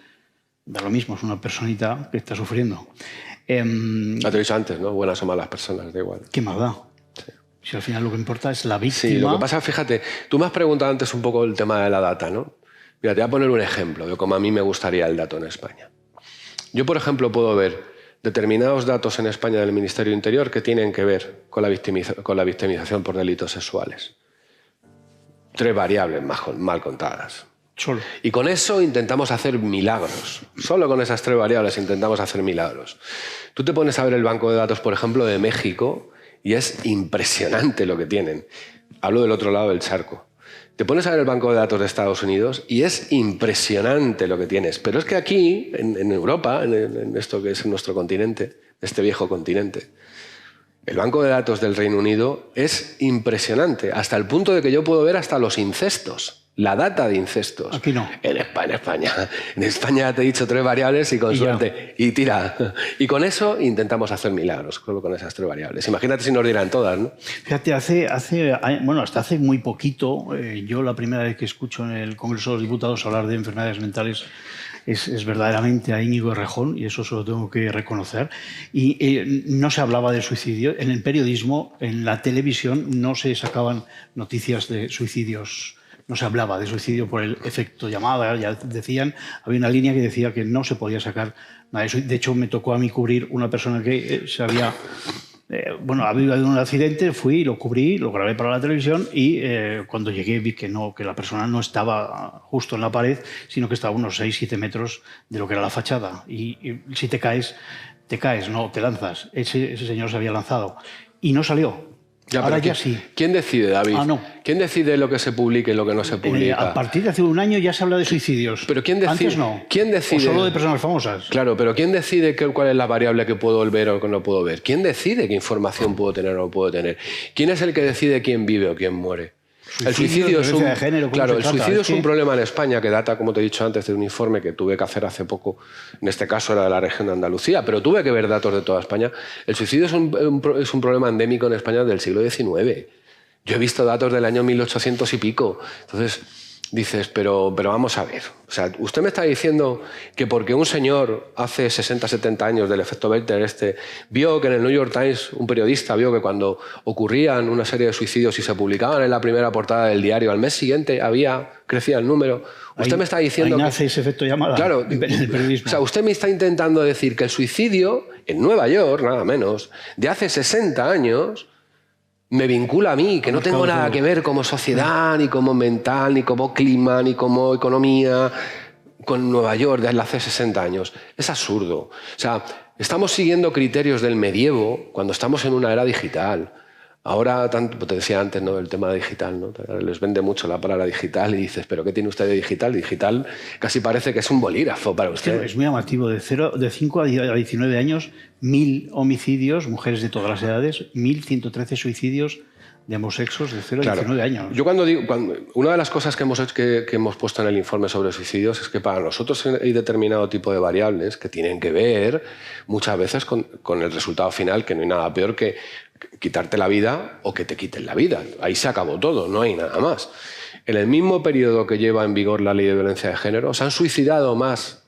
da lo mismo, es una personita que está sufriendo. Ya te he dicho antes, ¿no? Buenas o malas personas, da igual. ¿Qué más da? Sí. Si al final lo que importa es la víctima. Sí, lo que pasa, fíjate, tú me has preguntado antes un poco el tema de la data, ¿no? Mira, te voy a poner un ejemplo de cómo a mí me gustaría el dato en España. Yo, por ejemplo, puedo ver determinados datos en España del Ministerio de Interior que tienen que ver con la victimización por delitos sexuales. 3 variables mal contadas. Solo. Y con eso intentamos hacer milagros. Solo con esas 3 variables intentamos hacer milagros. Tú te pones a ver el banco de datos, por ejemplo, de México y es impresionante lo que tienen. Hablo del otro lado del charco. Te pones a ver el banco de datos de Estados Unidos y es impresionante lo que tienes. Pero es que aquí, en Europa, en esto que es nuestro continente, este viejo continente, el banco de datos del Reino Unido es impresionante, hasta el punto de que yo puedo ver hasta los incestos. La data de incestos. Aquí no. En España. En España te he dicho 3 variables y con suerte. Y tira. Y con eso intentamos hacer milagros, solo con esas 3 variables. Imagínate si nos dieran todas, ¿no? Fíjate, hasta hace muy poquito, yo la primera vez que escucho en el Congreso de los Diputados hablar de enfermedades mentales es verdaderamente a Íñigo Errejón, y eso se lo tengo que reconocer. Y no se hablaba de suicidio. En el periodismo, en la televisión, no se sacaban noticias de suicidios. No se hablaba de suicidio por el efecto llamada, ya decían, había una línea que decía que no se podía sacar nada de eso. De hecho, me tocó a mí cubrir una persona que se había... había habido un accidente, fui, lo cubrí, lo grabé para la televisión y cuando llegué vi que la persona no estaba justo en la pared, sino que estaba a unos 6-7 metros de lo que era la fachada. Y si te caes, no te lanzas. Ese señor se había lanzado y no salió. Ahora ya sí. ¿Quién decide, David? No. ¿Quién decide lo que se publica y lo que no se publica? A partir de hace un año ya se habla de suicidios. ¿Pero quién decide? Antes no. ¿Quién decide? O solo de personas famosas. Claro, pero ¿quién decide cuál es la variable que puedo ver o que no puedo ver? ¿Quién decide qué información puedo tener o no puedo tener? ¿Quién es el que decide quién vive o quién muere? El suicidio es un problema en España que data, como te he dicho antes, de un informe que tuve que hacer hace poco. En este caso era de la región de Andalucía, pero tuve que ver datos de toda España. El suicidio es un problema endémico en España del siglo XIX. Yo he visto datos del año 1800 y pico. Entonces, dices, pero vamos a ver. O sea, usted me está diciendo que porque un señor hace 60, 70 años del efecto Belter vio que en el New York Times, un periodista vio que cuando ocurrían una serie de suicidios y se publicaban en la primera portada del diario, al mes siguiente crecía el número. Usted me está diciendo ahí nace ese efecto llamada. Claro, en el periodismo. O sea, usted me está intentando decir que el suicidio en Nueva York, nada menos, de hace 60 años, me vincula a mí, que no tengo nada que ver como sociedad, ni como mental, ni como clima, ni como economía, con Nueva York de hace 60 años. Es absurdo. O sea, estamos siguiendo criterios del medievo cuando estamos en una era digital. Ahora, tanto, te decía antes, ¿no?, el tema digital, ¿no? Les vende mucho la palabra digital y dices, ¿pero qué tiene usted de digital? Digital casi parece que es un bolígrafo para usted. Es muy llamativo. De 5 a 19 años, 1.000 homicidios, mujeres de todas las edades, 1.113 suicidios de ambos sexos de 0 a 19 años. Yo una de las cosas que hemos puesto en el informe sobre suicidios es que para nosotros hay determinado tipo de variables que tienen que ver muchas veces con el resultado final, que no hay nada peor que quitarte la vida o que te quiten la vida. Ahí se acabó todo, no hay nada más. En el mismo periodo que lleva en vigor la ley de violencia de género, se han suicidado más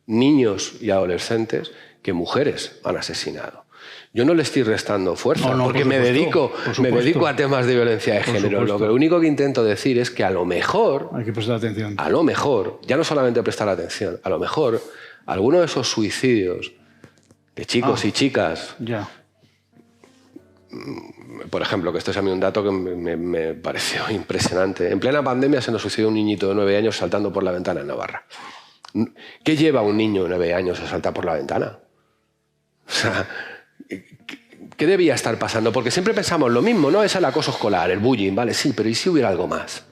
niños y adolescentes que mujeres han asesinado. Yo no le estoy restando fuerza, porque me dedico a temas de violencia de género. Lo único que intento decir es que a lo mejor... Hay que prestar atención. A lo mejor, ya no solamente prestar atención, a lo mejor alguno de esos suicidios de chicos y chicas... Ya. Por ejemplo, que esto es a mí un dato que me pareció impresionante. En plena pandemia se nos suicidó un niñito de 9 años saltando por la ventana en Navarra. ¿Qué lleva un niño de 9 años a saltar por la ventana? O sea, ¿qué debía estar pasando? Porque siempre pensamos lo mismo, ¿no? Es el acoso escolar, el bullying, ¿vale? Sí, pero ¿y si hubiera algo más?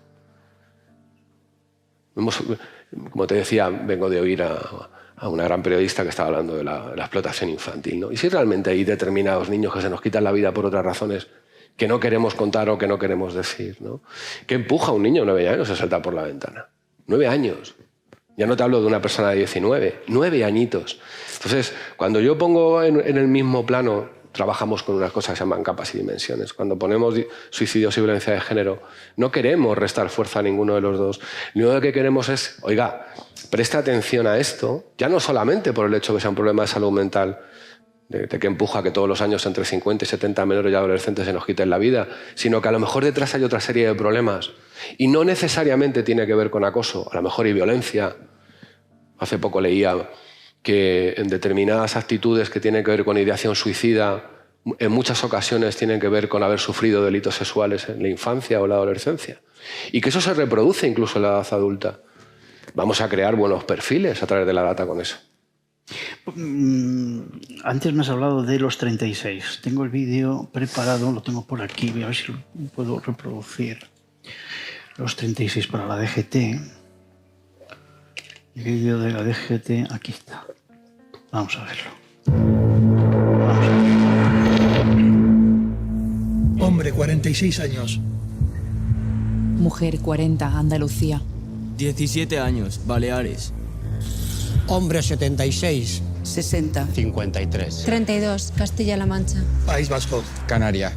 Como te decía, vengo de oír a una gran periodista que estaba hablando de la explotación infantil, ¿no? ¿Y si realmente hay determinados niños que se nos quitan la vida por otras razones que no queremos contar o que no queremos decir, ¿no? ¿Qué empuja a un niño de 9 años a saltar por la ventana? 9 años. Ya no te hablo de una persona de 19, 9 añitos. Entonces, cuando yo pongo en el mismo plano, trabajamos con unas cosas que se llaman capas y dimensiones. Cuando ponemos suicidios y violencia de género, no queremos restar fuerza a ninguno de los dos. Lo único que queremos es, oiga, preste atención a esto, ya no solamente por el hecho de que sea un problema de salud mental, de que empuja a que todos los años entre 50 y 70 menores y adolescentes se nos quiten la vida, sino que a lo mejor detrás hay otra serie de problemas. Y no necesariamente tiene que ver con acoso, a lo mejor hay violencia. Hace poco leía que en determinadas actitudes que tienen que ver con ideación suicida, en muchas ocasiones tienen que ver con haber sufrido delitos sexuales en la infancia o la adolescencia. Y que eso se reproduce incluso en la edad adulta. Vamos a crear buenos perfiles a través de la data con eso. Antes me has hablado de los 36. Tengo el vídeo preparado, lo tengo por aquí, voy a ver si lo puedo reproducir. Los 36 para la DGT. El vídeo de la DGT, aquí está. Vamos a verlo. Hombre, 46 años. Mujer, 40, Andalucía. 17 años, Baleares. Hombre, 76. 60. 53. 32, Castilla-La Mancha. País Vasco. Canarias.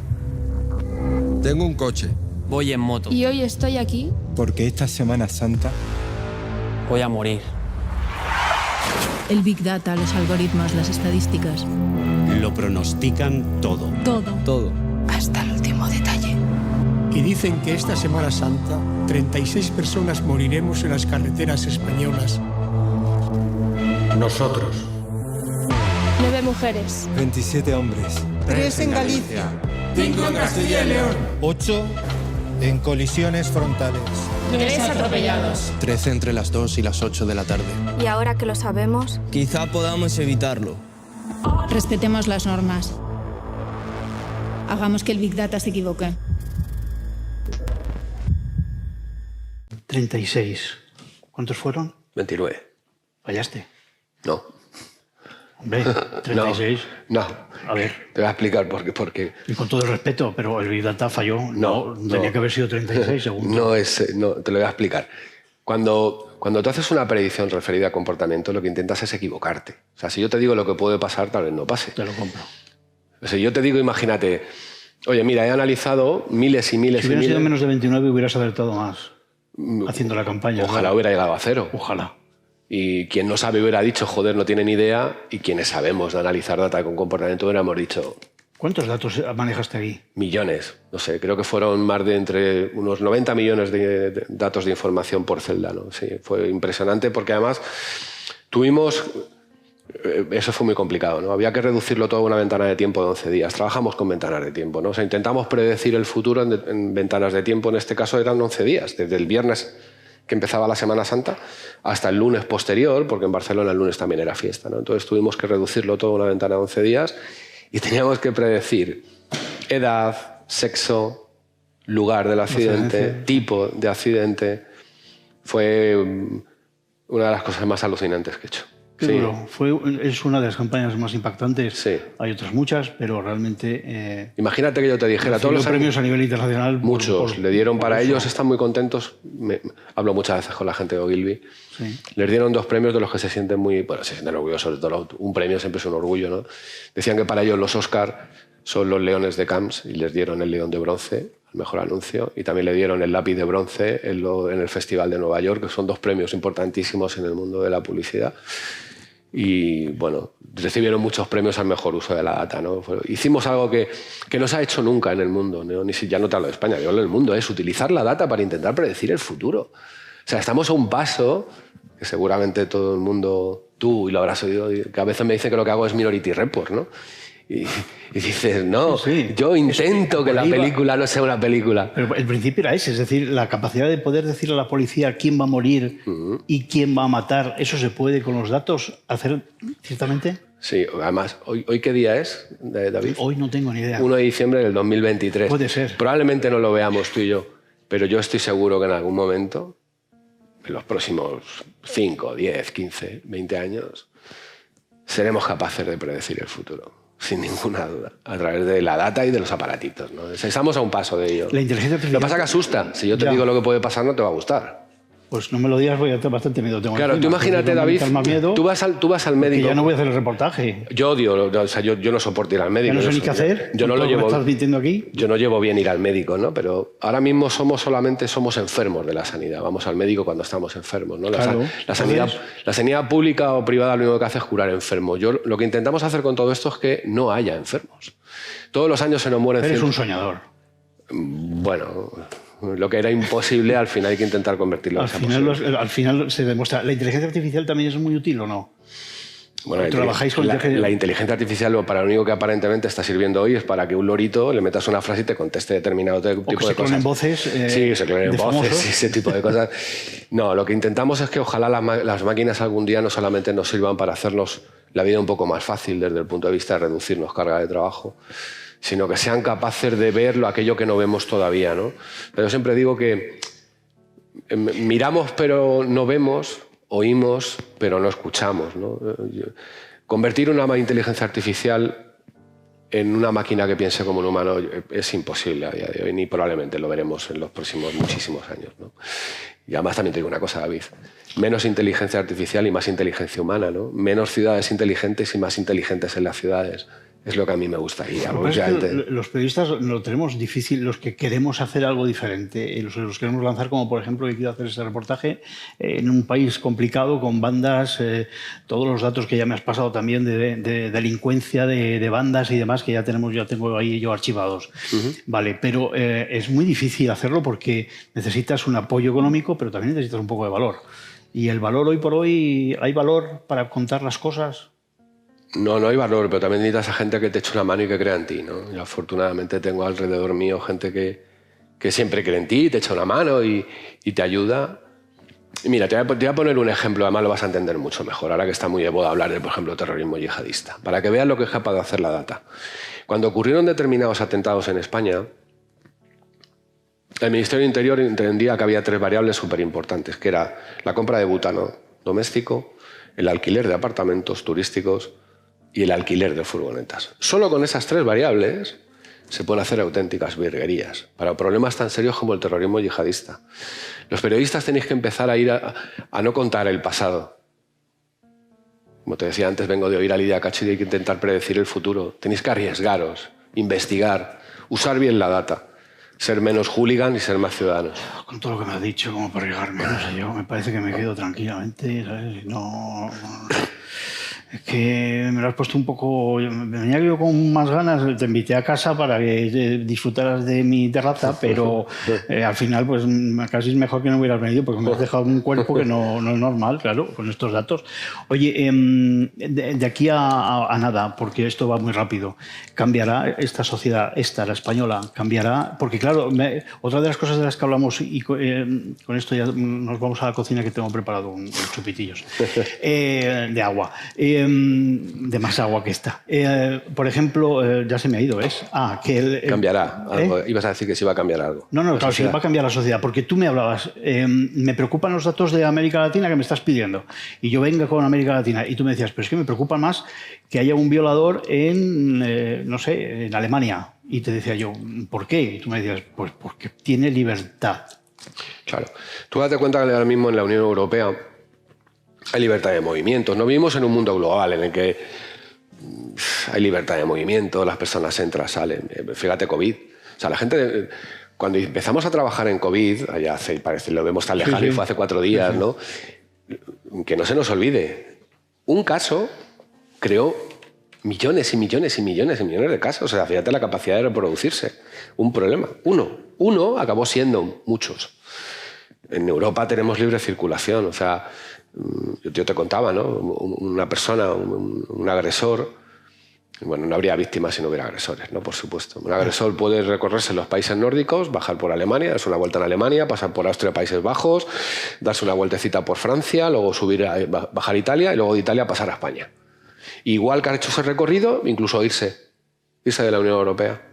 Tengo un coche. Voy en moto. Y hoy estoy aquí Porque esta Semana Santa Voy a morir. El Big Data, los algoritmos, las estadísticas. Lo pronostican todo. Todo. Hasta el último detalle. Y dicen que esta Semana Santa 36 personas moriremos en las carreteras españolas. Nosotros. 9 mujeres. 27 hombres. 3 en Galicia. 5 en Castilla y León. 8 en colisiones frontales. 3 atropellados. 13 entre las 2 y las 8 de la tarde. Y ahora que lo sabemos, Quizá podamos evitarlo. Respetemos las normas. Hagamos que el Big Data se equivoque. 36. ¿Cuántos fueron? 29. Fallaste. No. Hombre, 36. No. A ver. Te voy a explicar por qué. Y con todo el respeto, pero el Big Data falló. No. Tenía que haber sido 36 segundos. No, te lo voy a explicar. Cuando tú haces una predicción referida a comportamiento, lo que intentas es equivocarte. O sea, si yo te digo lo que puede pasar, tal vez no pase. Te lo compro. O sea, yo te digo, imagínate, oye, mira, he analizado miles y miles Si y hubieran miles... sido menos de 29 hubieras acertado más. haciendo la campaña. Ojalá claro. hubiera llegado a cero. Ojalá. Y quien no sabe hubiera dicho, joder, no tiene ni idea. Y quienes sabemos de analizar data con comportamiento hubiéramos dicho... ¿Cuántos datos manejaste aquí? Millones. No sé, creo que fueron más de entre unos 90 millones de datos de información por celda, ¿no? Sí, fue impresionante porque además tuvimos... Eso fue muy complicado, ¿no? Había que reducirlo todo a una ventana de tiempo de 11 días. Trabajamos con ventanas de tiempo, ¿no? O sea, intentamos predecir el futuro en ventanas de tiempo. En este caso eran 11 días, desde el viernes que empezaba la Semana Santa hasta el lunes posterior, porque en Barcelona el lunes también era fiesta, ¿no? Entonces tuvimos que reducirlo todo a una ventana de 11 días y teníamos que predecir edad, sexo, lugar del accidente, tipo de accidente. Fue una de las cosas más alucinantes que he hecho. Qué duro. Es una de las campañas más impactantes. Sí. Hay otras muchas, pero realmente... Imagínate que yo te dijera... todos los premios a nivel internacional. Muchos. Le dieron para ellos, están muy contentos. Hablo muchas veces con la gente de Ogilvy. Sí. Les dieron 2 premios de los que se sienten muy... Bueno, se sienten orgullosos. Un premio siempre es un orgullo, ¿no? Decían que para ellos los Oscar son los leones de Cannes y les dieron el león de bronce, el mejor anuncio, y también le dieron el lápiz de bronce en el Festival de Nueva York, que son 2 premios importantísimos en el mundo de la publicidad. Y bueno, recibieron muchos premios al mejor uso de la data, ¿no? Hicimos algo que no se ha hecho nunca en el mundo, ¿no? Ya no te hablo de España, yo hablo del mundo, es utilizar la data para intentar predecir el futuro. O sea, estamos a un paso que seguramente todo el mundo, tú y lo habrás oído, que a veces me dicen que lo que hago es Minority Report, ¿no? Y dices, no, yo intento que la película no sea una película. Pero el principio era ese, es decir, la capacidad de poder decirle a la policía quién va a morir y quién va a matar, ¿eso se puede con los datos hacer ciertamente? Sí, además, ¿hoy qué día es, David? Hoy no tengo ni idea. 1 de diciembre del 2023. Puede ser. Probablemente no lo veamos tú y yo, pero yo estoy seguro que en algún momento, en los próximos 5, 10, 15, 20 años, seremos capaces de predecir el futuro. Sin ninguna duda, a través de la data y de los aparatitos, ¿no? Estamos a un paso de ello. La inteligencia artificial... Lo que pasa es que asusta. Si yo te digo lo que puede pasar, no te va a gustar. Pues no me lo digas, voy a tener bastante miedo. Claro, tú imagínate, David, tú vas al médico... Que ya no voy a hacer el reportaje. Yo odio, o sea, yo no soporto ir al médico. Ya no sé ni qué hacer. Yo no lo llevo. ¿Estás mintiendo aquí? Yo no llevo bien ir al médico, ¿no? Pero ahora mismo somos enfermos de la sanidad. Vamos al médico cuando estamos enfermos, ¿no? Claro. La sanidad pública o privada lo único que hace es curar enfermos. Lo que intentamos hacer con todo esto es que no haya enfermos. Todos los años se nos mueren... Eres un soñador. Bueno... Lo que era imposible, al final hay que intentar convertirlo en posible. Al final se demuestra. ¿La inteligencia artificial también es muy útil o no? Bueno, ¿trabajáis con la inteligencia artificial para lo único que aparentemente está sirviendo hoy es para que un lorito le metas una frase y te conteste determinado tipo de cosas. Se clonen voces. Sí, se clonen voces y ese tipo de cosas. No, lo que intentamos es que ojalá las máquinas algún día no solamente nos sirvan para hacernos la vida un poco más fácil desde el punto de vista de reducirnos carga de trabajo, sino que sean capaces de ver aquello que no vemos todavía, ¿no? Pero yo siempre digo que miramos pero no vemos, oímos pero no escuchamos, ¿no? Convertir una inteligencia artificial en una máquina que piense como un humano es imposible a día de hoy, ni probablemente lo veremos en los próximos muchísimos años, ¿no? Y además también te digo una cosa, David, menos inteligencia artificial y más inteligencia humana, ¿no? Menos ciudades inteligentes y más inteligentes en las ciudades. Es lo que a mí me gustaría. Los periodistas lo tenemos difícil, los que queremos hacer algo diferente, los queremos lanzar, como por ejemplo que quiero hacer este reportaje en un país complicado, con bandas, todos los datos que ya me has pasado también de delincuencia, de bandas y demás, que ya tengo ahí yo archivados. Vale, pero es muy difícil hacerlo porque necesitas un apoyo económico, pero también necesitas un poco de valor. Y el valor hoy por hoy, ¿hay valor para contar las cosas? No hay valor, pero también necesitas a gente que te eche una mano y que crea en ti, ¿no? Y afortunadamente tengo alrededor mío gente que siempre cree en ti, te echa una mano y te ayuda. Y mira, te voy a poner un ejemplo, además lo vas a entender mucho mejor, ahora que está muy de moda hablar de, por ejemplo, terrorismo yihadista, para que veas lo que es capaz de hacer la data. Cuando ocurrieron determinados atentados en España, el Ministerio del Interior entendía que había 3 variables súper importantes, que era la compra de butano doméstico, el alquiler de apartamentos turísticos y el alquiler de furgonetas. Solo con esas 3 variables se pueden hacer auténticas virguerías para problemas tan serios como el terrorismo yihadista. Los periodistas tenéis que empezar a ir a no contar el pasado. Como te decía antes, vengo de oír a Lidia Cacho y hay que intentar predecir el futuro. Tenéis que arriesgaros, investigar, usar bien la data. ser menos hooligan y ser más ciudadanos. Con todo lo que me has dicho, como para arriesgarme, no sé yo, me parece que me quedo tranquilamente, ¿sabes? No... Es que me lo has puesto un poco... Me venía yo con más ganas, te invité a casa para que disfrutaras de mi terraza, pero al final pues casi es mejor que no hubieras venido porque me has dejado un cuerpo que no es normal, claro, con estos datos. Oye, de aquí a nada, porque esto va muy rápido, ¿cambiará esta sociedad, la española, cambiará? Porque claro, otra de las cosas de las que hablamos, y con esto ya nos vamos a la cocina que tengo preparado unos chupitillos de agua. De más agua que esta. Por ejemplo, ya se me ha ido, ¿ves? Cambiará. Ibas a decir que sí va a cambiar algo. No, claro, sí va a cambiar la sociedad, porque tú me hablabas, me preocupan los datos de América Latina que me estás pidiendo, y yo vengo con América Latina, y tú me decías, pero es que me preocupa más que haya un violador en, no sé, en Alemania. Y te decía yo, ¿por qué? Y tú me decías, pues porque tiene libertad. Claro. Tú date cuenta que ahora mismo en la Unión Europea hay libertad de movimientos. No vivimos en un mundo global en el que hay libertad de movimiento, las personas entran, salen. Fíjate, COVID. O sea, la gente... Cuando empezamos a trabajar en COVID, allá hace, parece, lo vemos tan lejano, y fue hace 4 días, ¿no? Que no se nos olvide. Un caso creó millones y millones y millones y millones de casos. O sea, fíjate la capacidad de reproducirse. Un problema. Uno acabó siendo muchos. En Europa tenemos libre circulación. O sea, yo te contaba, ¿no? Una persona, un agresor... Bueno, no habría víctimas si no hubiera agresores, ¿no? Por supuesto. Un agresor puede recorrerse los países nórdicos, bajar por Alemania, darse una vuelta en Alemania, pasar por Austria, Países Bajos, darse una vueltecita por Francia, luego bajar a Italia y luego de Italia pasar a España. Igual que ha hecho ese recorrido, incluso irse de la Unión Europea.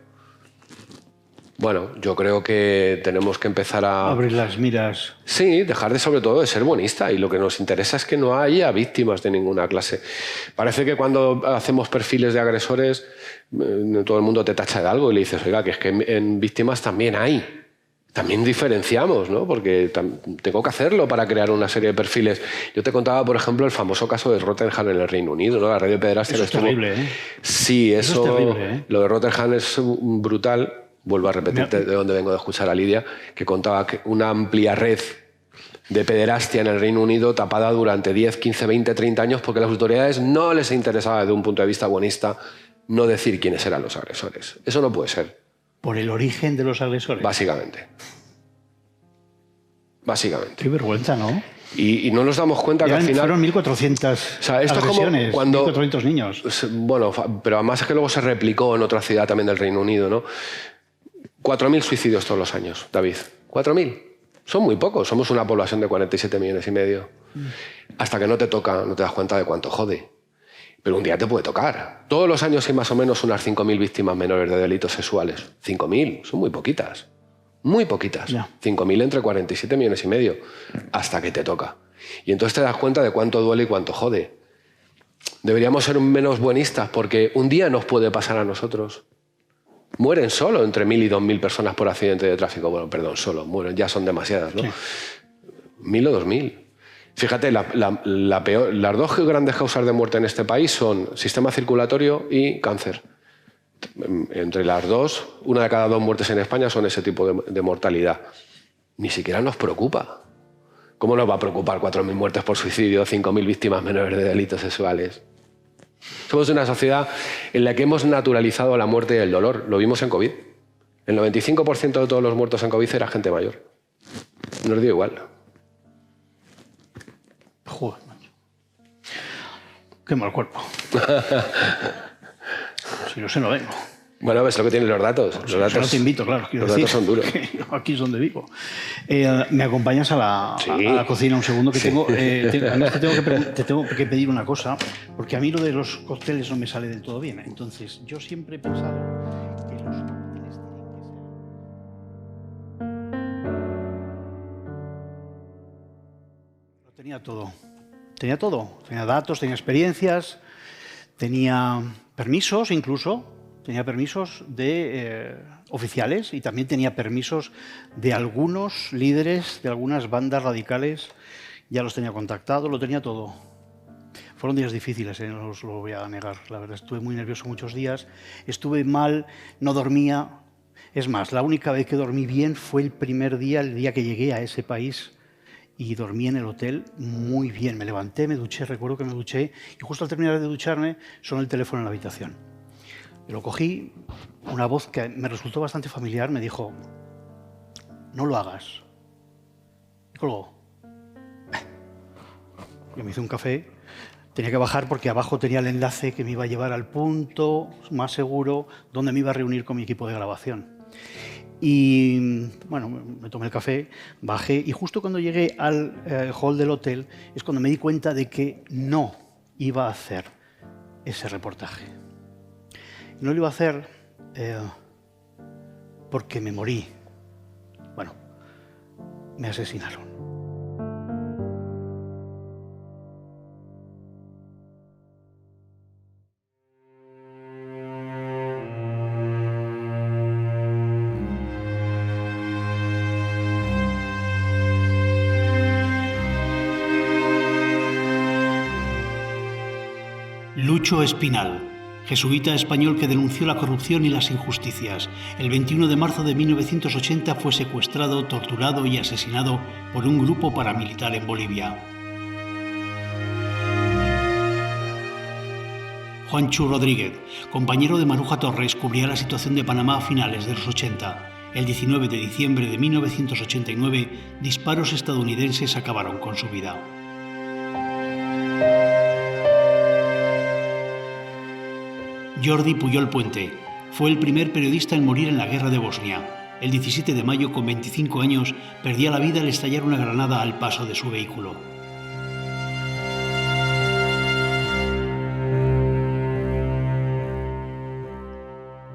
Bueno, yo creo que tenemos que empezar a... Abrir las miras. Sí, dejar sobre todo de ser bonista, y lo que nos interesa es que no haya víctimas de ninguna clase. Parece que cuando hacemos perfiles de agresores todo el mundo te tacha de algo y le dices, oiga, que es que en víctimas también hay. También diferenciamos, ¿no? Porque tengo que hacerlo para crear una serie de perfiles. Yo te contaba, por ejemplo, el famoso caso de Rotherham en el Reino Unido, ¿no? La red de pederastia. Eso es terrible, ¿eh? Sí, eso es terrible, ¿eh? Lo de Rotherham es brutal. Vuelvo a repetirte de donde vengo de escuchar a Lidia, que contaba que una amplia red de pederastia en el Reino Unido tapada durante 10, 15, 20, 30 años porque a las autoridades no les interesaba desde un punto de vista buenista no decir quiénes eran los agresores. Eso no puede ser. ¿Por el origen de los agresores? Básicamente. Qué vergüenza, ¿no? Y no nos damos cuenta que al final... Fueron 1.400 agresiones, 1.400 niños. Bueno, pero además es que luego se replicó en otra ciudad también del Reino Unido, ¿no? 4.000 suicidios todos los años, David. 4.000. Son muy pocos. Somos una población de 47 millones y medio. Hasta que no te toca, no te das cuenta de cuánto jode. Pero un día te puede tocar. Todos los años hay más o menos unas 5.000 víctimas menores de delitos sexuales. 5.000. Son muy poquitas. Muy poquitas. 5.000 entre 47 millones y medio. Hasta que te toca. Y entonces te das cuenta de cuánto duele y cuánto jode. Deberíamos ser menos buenistas porque un día nos puede pasar a nosotros. Mueren solo entre 1.000 y 2.000 personas por accidente de tráfico. Bueno, perdón, solo. Mueren, ya son demasiadas, ¿no? Sí. 1.000 o 2.000. Fíjate, las dos grandes causas de muerte en este país son sistema circulatorio y cáncer. Entre las dos, 1 de cada 2 muertes en España son ese tipo de mortalidad. Ni siquiera nos preocupa. ¿Cómo nos va a preocupar 4.000 muertes por suicidio, 5.000 víctimas menores de delitos sexuales? Somos una sociedad en la que hemos naturalizado la muerte y el dolor. Lo vimos en COVID. El 95% de todos los muertos en COVID era gente mayor. Nos dio igual. Joder, macho. Qué mal cuerpo. Si no sé, no vengo. Bueno, ves lo que tienen los datos. Los datos no te invito, claro. Los datos son duros. Aquí es donde vivo. ¿Me acompañas a la cocina un segundo? Que tengo, te tengo que pedir una cosa, porque a mí lo de los cócteles no me sale del todo bien. Entonces, yo siempre he pensado que los cócteles tienen que ser... Lo tenía todo. Tenía todo. Tenía datos, tenía experiencias, tenía permisos incluso. Tenía permisos de oficiales y también tenía permisos de algunos líderes de algunas bandas radicales. Ya los tenía contactados, lo tenía todo. Fueron días difíciles, no os lo voy a negar. La verdad, estuve muy nervioso muchos días. Estuve mal, no dormía. Es más, la única vez que dormí bien fue el primer día, el día que llegué a ese país, y dormí en el hotel muy bien. Me levanté, me duché, recuerdo que me duché, y justo al terminar de ducharme sonó el teléfono en la habitación. Lo cogí, una voz que me resultó bastante familiar me dijo: no lo hagas. Y colgó. Yo me hice un café, tenía que bajar porque abajo tenía el enlace que me iba a llevar al punto más seguro donde me iba a reunir con mi equipo de grabación. Y bueno, me tomé el café, bajé, y justo cuando llegué al hall del hotel es cuando me di cuenta de que no iba a hacer ese reportaje. Y no lo iba a hacer porque me morí. Bueno, me asesinaron. Lucho Espinal, jesuita español que denunció la corrupción y las injusticias. El 21 de marzo de 1980 fue secuestrado, torturado y asesinado por un grupo paramilitar en Bolivia. Juancho Rodríguez, compañero de Maruja Torres, cubría la situación de Panamá a finales de los 80. El 19 de diciembre de 1989, disparos estadounidenses acabaron con su vida. Jordi Puyol Puente fue el primer periodista en morir en la guerra de Bosnia. El 17 de mayo, con 25 años, perdía la vida al estallar una granada al paso de su vehículo.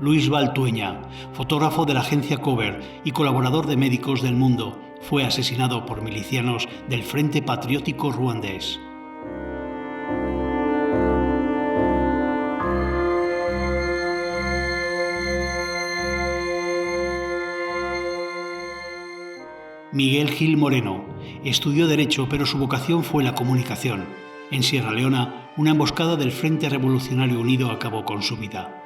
Luis Valtueña, fotógrafo de la agencia Cover y colaborador de Médicos del Mundo, fue asesinado por milicianos del Frente Patriótico Ruandés. Miguel Gil Moreno estudió Derecho, pero su vocación fue la comunicación. En Sierra Leona, una emboscada del Frente Revolucionario Unido acabó con su vida.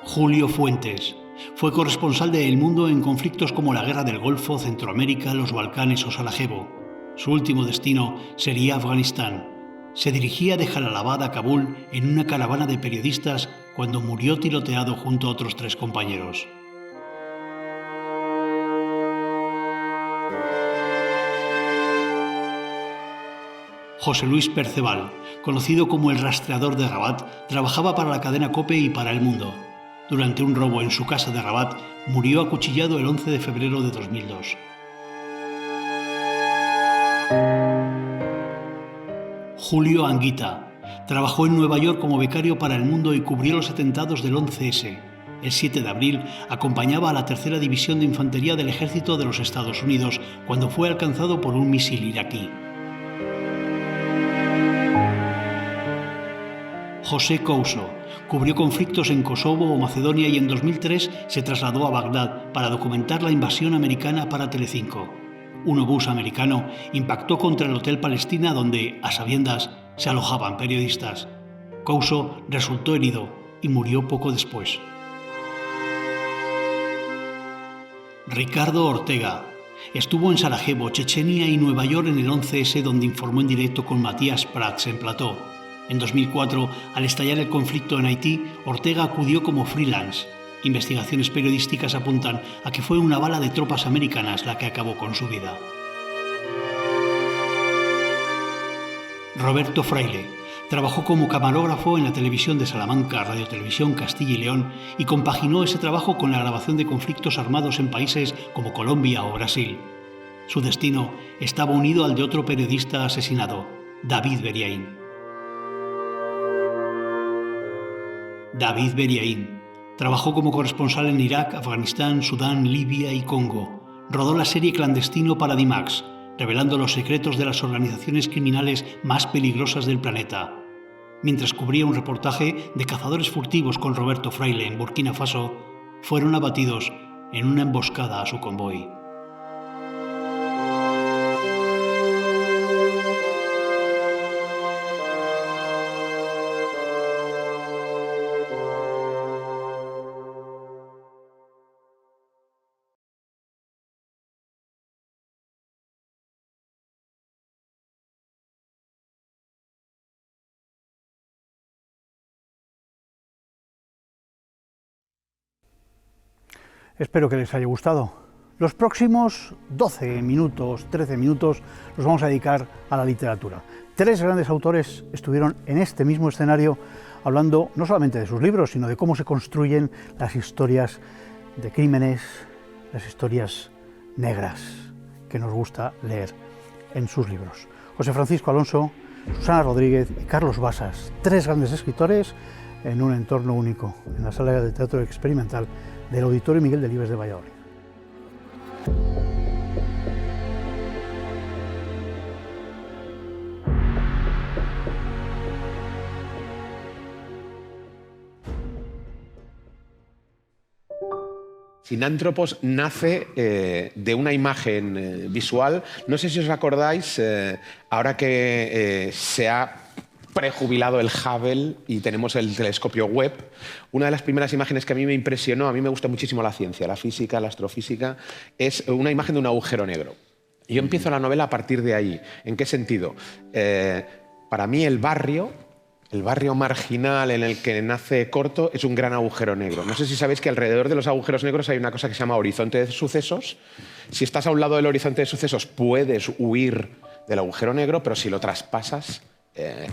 Julio Fuentes fue corresponsal de El Mundo en conflictos como la Guerra del Golfo, Centroamérica, los Balcanes o Sarajevo. Su último destino sería Afganistán. Se dirigía de Jalalabad a Kabul en una caravana de periodistas cuando murió tiroteado junto a otros 3 compañeros. José Luis Perceval, conocido como el rastreador de Rabat, trabajaba para la cadena COPE y para El Mundo. Durante un robo en su casa de Rabat, murió acuchillado el 11 de febrero de 2002. Julio Anguita trabajó en Nueva York como becario para El Mundo y cubrió los atentados del 11S. El 7 de abril acompañaba a la 3ª División de Infantería del Ejército de los Estados Unidos cuando fue alcanzado por un misil iraquí. José Couso cubrió conflictos en Kosovo o Macedonia y en 2003 se trasladó a Bagdad para documentar la invasión americana para Telecinco. Un obús americano impactó contra el Hotel Palestina donde, a sabiendas, se alojaban periodistas. Couso resultó herido y murió poco después. Ricardo Ortega estuvo en Sarajevo, Chechenia y Nueva York en el 11S, donde informó en directo con Matías Prats en plató. En 2004, al estallar el conflicto en Haití, Ortega acudió como freelance. Investigaciones periodísticas apuntan a que fue una bala de tropas americanas la que acabó con su vida. Roberto Fraile trabajó como camarógrafo en la televisión de Salamanca, Radio Televisión Castilla y León, y compaginó ese trabajo con la grabación de conflictos armados en países como Colombia o Brasil. Su destino estaba unido al de otro periodista asesinado, David Beriaín. David Beriaín trabajó como corresponsal en Irak, Afganistán, Sudán, Libia y Congo. Rodó la serie Clandestino para Dimax, revelando los secretos de las organizaciones criminales más peligrosas del planeta. Mientras cubría un reportaje de cazadores furtivos con Roberto Fraile en Burkina Faso, fueron abatidos en una emboscada a su convoy. Espero que les haya gustado. Los próximos 12 minutos, 13 minutos, los vamos a dedicar a la literatura. 3 grandes autores estuvieron en este mismo escenario hablando no solamente de sus libros, sino de cómo se construyen las historias de crímenes, las historias negras que nos gusta leer en sus libros. José Francisco Alonso, Susana Rodríguez y Carlos Basas, 3 grandes escritores en un entorno único, en la sala de teatro experimental del Auditorio Miguel Delibes de Valladolid. Sinántropos nace de una imagen visual. No sé si os acordáis, ahora que se ha prejubilado el Hubble y tenemos el telescopio Webb, una de las primeras imágenes que a mí me impresionó, a mí me gusta muchísimo la ciencia, la física, la astrofísica, es una imagen de un agujero negro. Y yo empiezo la novela a partir de ahí. ¿En qué sentido? Para mí el barrio marginal en el que nace Corto es un gran agujero negro. No sé si sabéis que alrededor de los agujeros negros hay una cosa que se llama horizonte de sucesos. Si estás a un lado del horizonte de sucesos puedes huir del agujero negro, pero si lo traspasas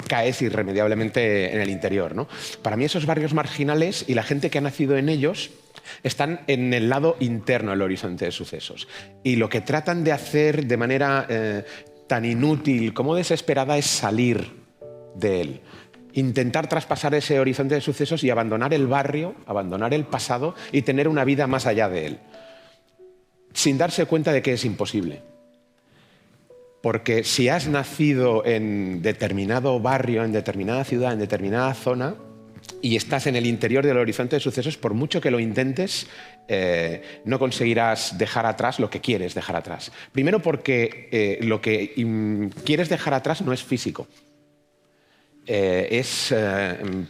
caes irremediablemente en el interior, ¿no? Para mí esos barrios marginales y la gente que ha nacido en ellos están en el lado interno del horizonte de sucesos. Y lo que tratan de hacer de manera tan inútil como desesperada es salir de él. Intentar traspasar ese horizonte de sucesos y abandonar el barrio, abandonar el pasado y tener una vida más allá de él, sin darse cuenta de que es imposible. Porque si has nacido en determinado barrio, en determinada ciudad, en determinada zona, y estás en el interior del horizonte de sucesos, por mucho que lo intentes, no conseguirás dejar atrás lo que quieres dejar atrás. Primero porque lo que quieres dejar atrás no es físico. Es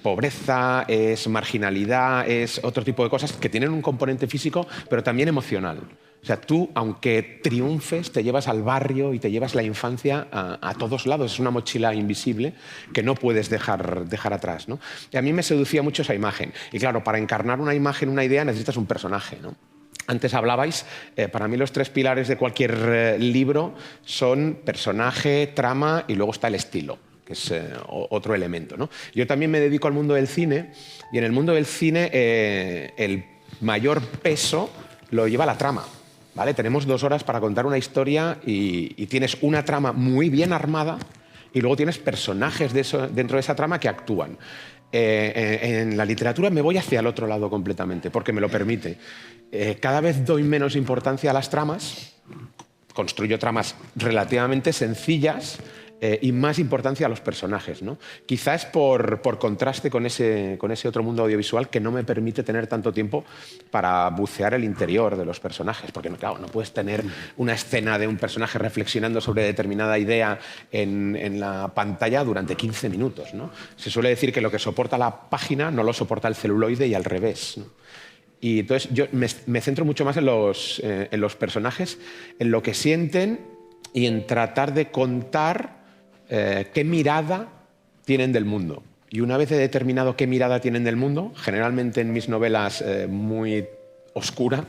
pobreza, es marginalidad, es otro tipo de cosas que tienen un componente físico, pero también emocional. O sea, tú, aunque triunfes, te llevas al barrio y te llevas la infancia a todos lados. Es una mochila invisible que no puedes dejar atrás, ¿no? Y a mí me seducía mucho esa imagen. Y claro, para encarnar una imagen, una idea, necesitas un personaje, ¿no? Antes hablabais, para mí los 3 pilares de cualquier libro son personaje, trama y luego está el estilo, que es otro elemento, ¿no? Yo también me dedico al mundo del cine y en el mundo del cine el mayor peso lo lleva la trama, ¿vale? Tenemos 2 horas para contar una historia y tienes una trama muy bien armada y luego tienes personajes dentro de esa trama que actúan. En la literatura me voy hacia el otro lado completamente porque me lo permite. Cada vez doy menos importancia a las tramas, construyo tramas relativamente sencillas, y más importancia a los personajes, ¿no? Quizás por contraste con ese otro mundo audiovisual que no me permite tener tanto tiempo para bucear el interior de los personajes, porque claro, no puedes tener una escena de un personaje reflexionando sobre determinada idea en la pantalla durante 15 minutos, ¿no? Se suele decir que lo que soporta la página no lo soporta el celuloide y al revés, ¿no? Y entonces yo me centro mucho más en los personajes, en lo que sienten y en tratar de contar qué mirada tienen del mundo. Y una vez he determinado qué mirada tienen del mundo, generalmente en mis novelas muy oscura.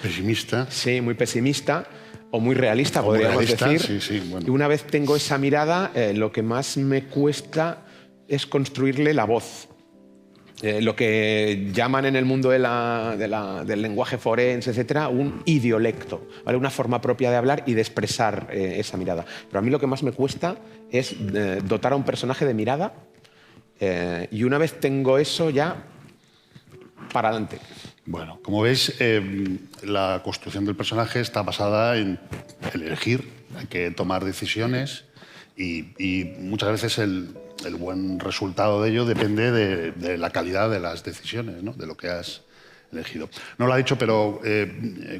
Pesimista. Sí, muy pesimista o muy realista, podríamos decir. Sí, sí, bueno. Y una vez tengo esa mirada, lo que más me cuesta es construirle la voz. Lo que llaman en el mundo del lenguaje forense, etcétera, un idiolecto, ¿vale? Una forma propia de hablar y de expresar esa mirada. Pero a mí lo que más me cuesta es dotar a un personaje de mirada y una vez tengo eso ya, para adelante. Bueno, como veis, la construcción del personaje está basada en elegir, hay que tomar decisiones y muchas veces el buen resultado de ello depende de la calidad de las decisiones, ¿no? De lo que has elegido. No lo ha dicho, pero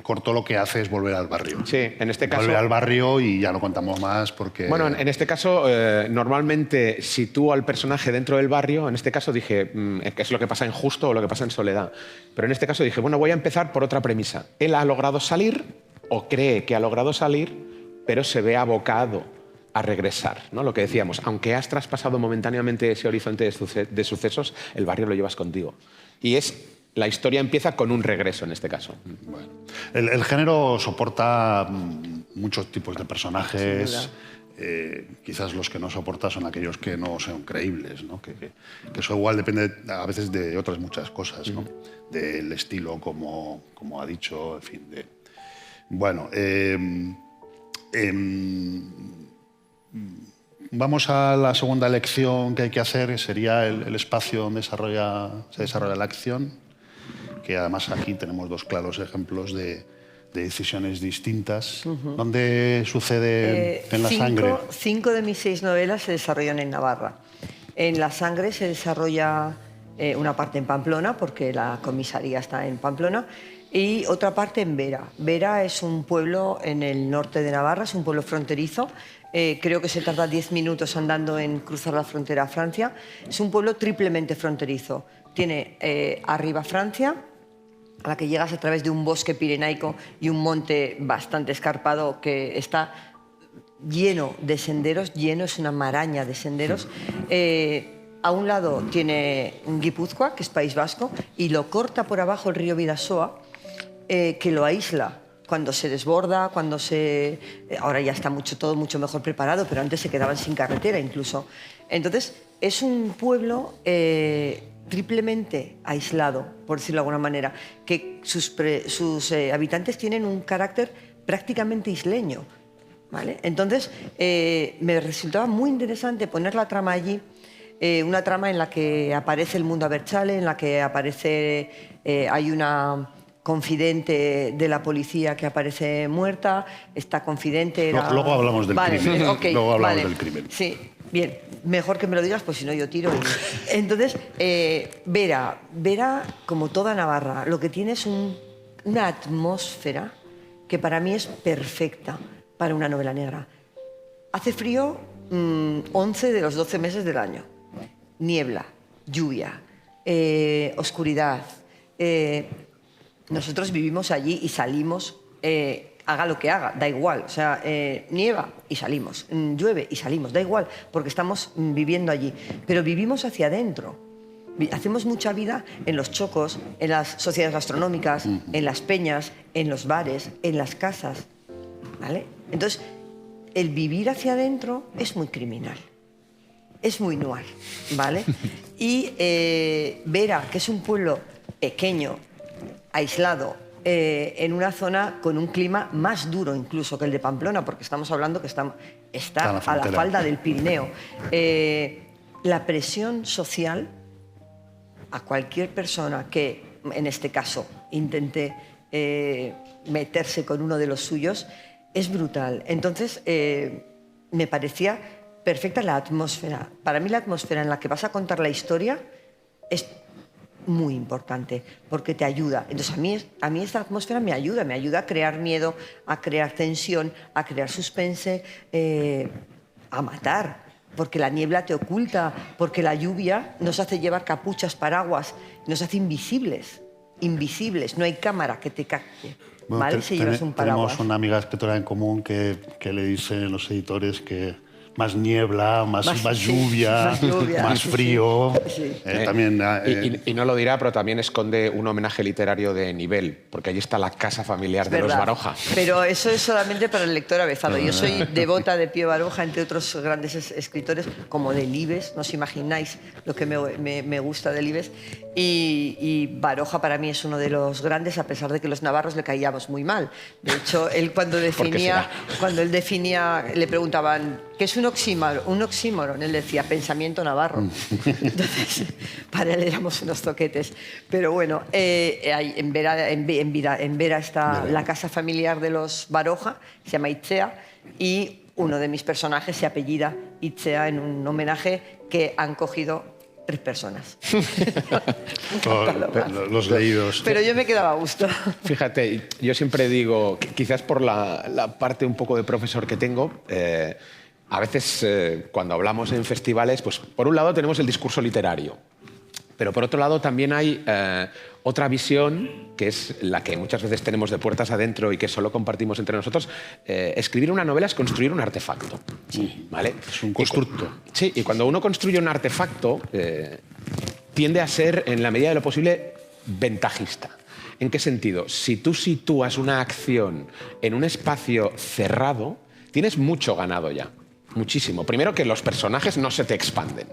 Corto lo que hace es volver al barrio. Sí, en este caso... Volver al barrio y ya no contamos más porque... Bueno, en este caso, normalmente sitúo al personaje dentro del barrio. En este caso dije, ¿qué es lo que pasa en Justo o lo que pasa en Soledad? Pero en este caso dije, bueno, voy a empezar por otra premisa. Él ha logrado salir, o cree que ha logrado salir, pero se ve abocado a regresar, ¿no? Lo que decíamos, aunque has traspasado momentáneamente ese horizonte de sucesos, el barrio lo llevas contigo. Y es la historia empieza con un regreso en este caso. Bueno, el género soporta muchos tipos de personajes. Quizás los que no soporta son aquellos que no son creíbles, ¿no? Que eso igual depende a veces de otras muchas cosas, ¿no? Del estilo, como ha dicho, en fin. Bueno, vamos a la segunda lección que hay que hacer, que sería el espacio donde se desarrolla la acción, que además aquí tenemos dos claros ejemplos de decisiones distintas. ¿Dónde sucede en La Sangre? 5 de mis 6 novelas se desarrollan en Navarra. En La Sangre se desarrolla una parte en Pamplona, porque la comisaría está en Pamplona, y otra parte en Vera. Vera es un pueblo en el norte de Navarra, es un pueblo fronterizo. Creo que se tarda 10 minutos andando en cruzar la frontera a Francia. Es un pueblo triplemente fronterizo. Tiene arriba Francia, a la que llegas a través de un bosque pirenaico y un monte bastante escarpado que está lleno de senderos, es una maraña de senderos. A un lado tiene Guipúzcoa, que es País Vasco, y lo corta por abajo el río Bidasoa, que lo aísla cuando se desborda, ahora ya está todo mucho mejor preparado, pero antes se quedaban sin carretera incluso. Entonces, es un pueblo triplemente aislado, por decirlo de alguna manera, que sus habitantes tienen un carácter prácticamente isleño, ¿vale? Entonces, me resultaba muy interesante poner la trama allí, una trama en la que aparece el mundo Abertzale, en la que hay una confidente de la policía que aparece muerta, esta confidente era... Luego hablamos del crimen. Okay, luego hablamos del crimen. Sí, bien, mejor que me lo digas, pues si no yo tiro. Entonces, Vera, como toda Navarra, lo que tiene es una atmósfera que para mí es perfecta para una novela negra. Hace frío 11 de los 12 meses del año. Niebla, lluvia, oscuridad. Nosotros vivimos allí y salimos, haga lo que haga, da igual. O sea, nieva y salimos, llueve y salimos, da igual, porque estamos viviendo allí. Pero vivimos hacia adentro. Hacemos mucha vida en los chocos, en las sociedades gastronómicas, en las peñas, en los bares, en las casas, ¿vale? Entonces, el vivir hacia adentro es muy criminal. Es muy noir, ¿vale? Y Vera, que es un pueblo pequeño, aislado, en una zona con un clima más duro incluso que el de Pamplona, porque estamos hablando que está a la falda del Pirineo. La presión social a cualquier persona que, en este caso, intente meterse con uno de los suyos, es brutal. Entonces, me parecía perfecta la atmósfera. Para mí la atmósfera en la que vas a contar la historia es muy importante, porque te ayuda. Entonces a mí esta atmósfera me ayuda a crear miedo, a crear tensión, a crear suspense, a matar, porque la niebla te oculta, porque la lluvia nos hace llevar capuchas, paraguas, nos hace invisibles, no hay cámara que te capte. Bueno, ¿Vale? Si llevas un paraguas. Tenemos una amiga escritora en común que le dicen los editores que más niebla, más lluvia, más frío. Sí. También, y no lo dirá, pero también esconde un homenaje literario de nivel, porque allí está la casa familiar de los Baroja. Pero eso es solamente para el lector avezado. Yo soy devota de Pío Baroja, entre otros grandes escritores, como Delibes, no os imagináis lo que me gusta de Delibes. Y Baroja para mí es uno de los grandes, a pesar de que los navarros le caíamos muy mal. De hecho, él cuando él definía, le preguntaban, ¿qué es un oxímoron? Él decía, pensamiento navarro. Entonces, para él éramos unos toquetes. Pero bueno, en Vera está la casa familiar de los Baroja, se llama Itzea, y uno de mis personajes se apellida Itzea en un homenaje que han cogido 3 personas. Los leídos. Pero yo me quedaba a gusto. Fíjate, yo siempre digo, quizás por la parte un poco de profesor que tengo, a veces cuando hablamos en festivales, pues por un lado tenemos el discurso literario, pero por otro lado también hay otra visión, que es la que muchas veces tenemos de puertas adentro y que solo compartimos entre nosotros. Escribir una novela es construir un artefacto. Sí, ¿vale? Es un constructo. Sí, y cuando uno construye un artefacto, tiende a ser, en la medida de lo posible, ventajista. ¿En qué sentido? Si tú sitúas una acción en un espacio cerrado, tienes mucho ganado ya. Muchísimo. Primero, que los personajes no se te expanden.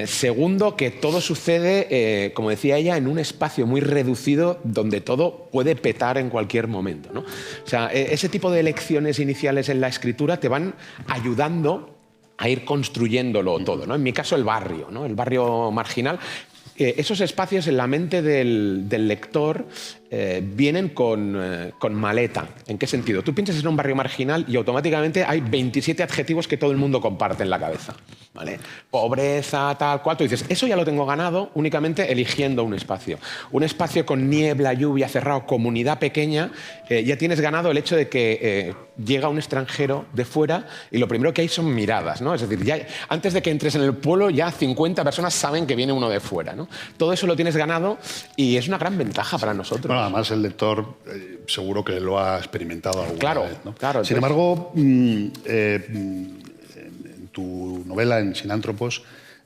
Segundo, que todo sucede, como decía ella, en un espacio muy reducido donde todo puede petar en cualquier momento, ¿no? O sea, ese tipo de elecciones iniciales en la escritura te van ayudando a ir construyéndolo todo, ¿no? En mi caso, el barrio, ¿no? El barrio marginal. Esos espacios en la mente del lector vienen con maleta. ¿En qué sentido? Tú piensas en un barrio marginal y automáticamente hay 27 adjetivos que todo el mundo comparte en la cabeza, ¿vale? Pobreza, tal cual. Tú dices, eso ya lo tengo ganado únicamente eligiendo un espacio. Un espacio con niebla, lluvia, cerrado, comunidad pequeña, ya tienes ganado el hecho de que llega un extranjero de fuera y lo primero que hay son miradas, ¿no? Es decir, ya, antes de que entres en el pueblo ya 50 personas saben que viene uno de fuera, ¿no? Todo eso lo tienes ganado y es una gran ventaja para nosotros. Bueno, además el lector seguro que lo ha experimentado alguna vez, ¿no? Claro. Sin embargo, en tu novela, en Sinántropos,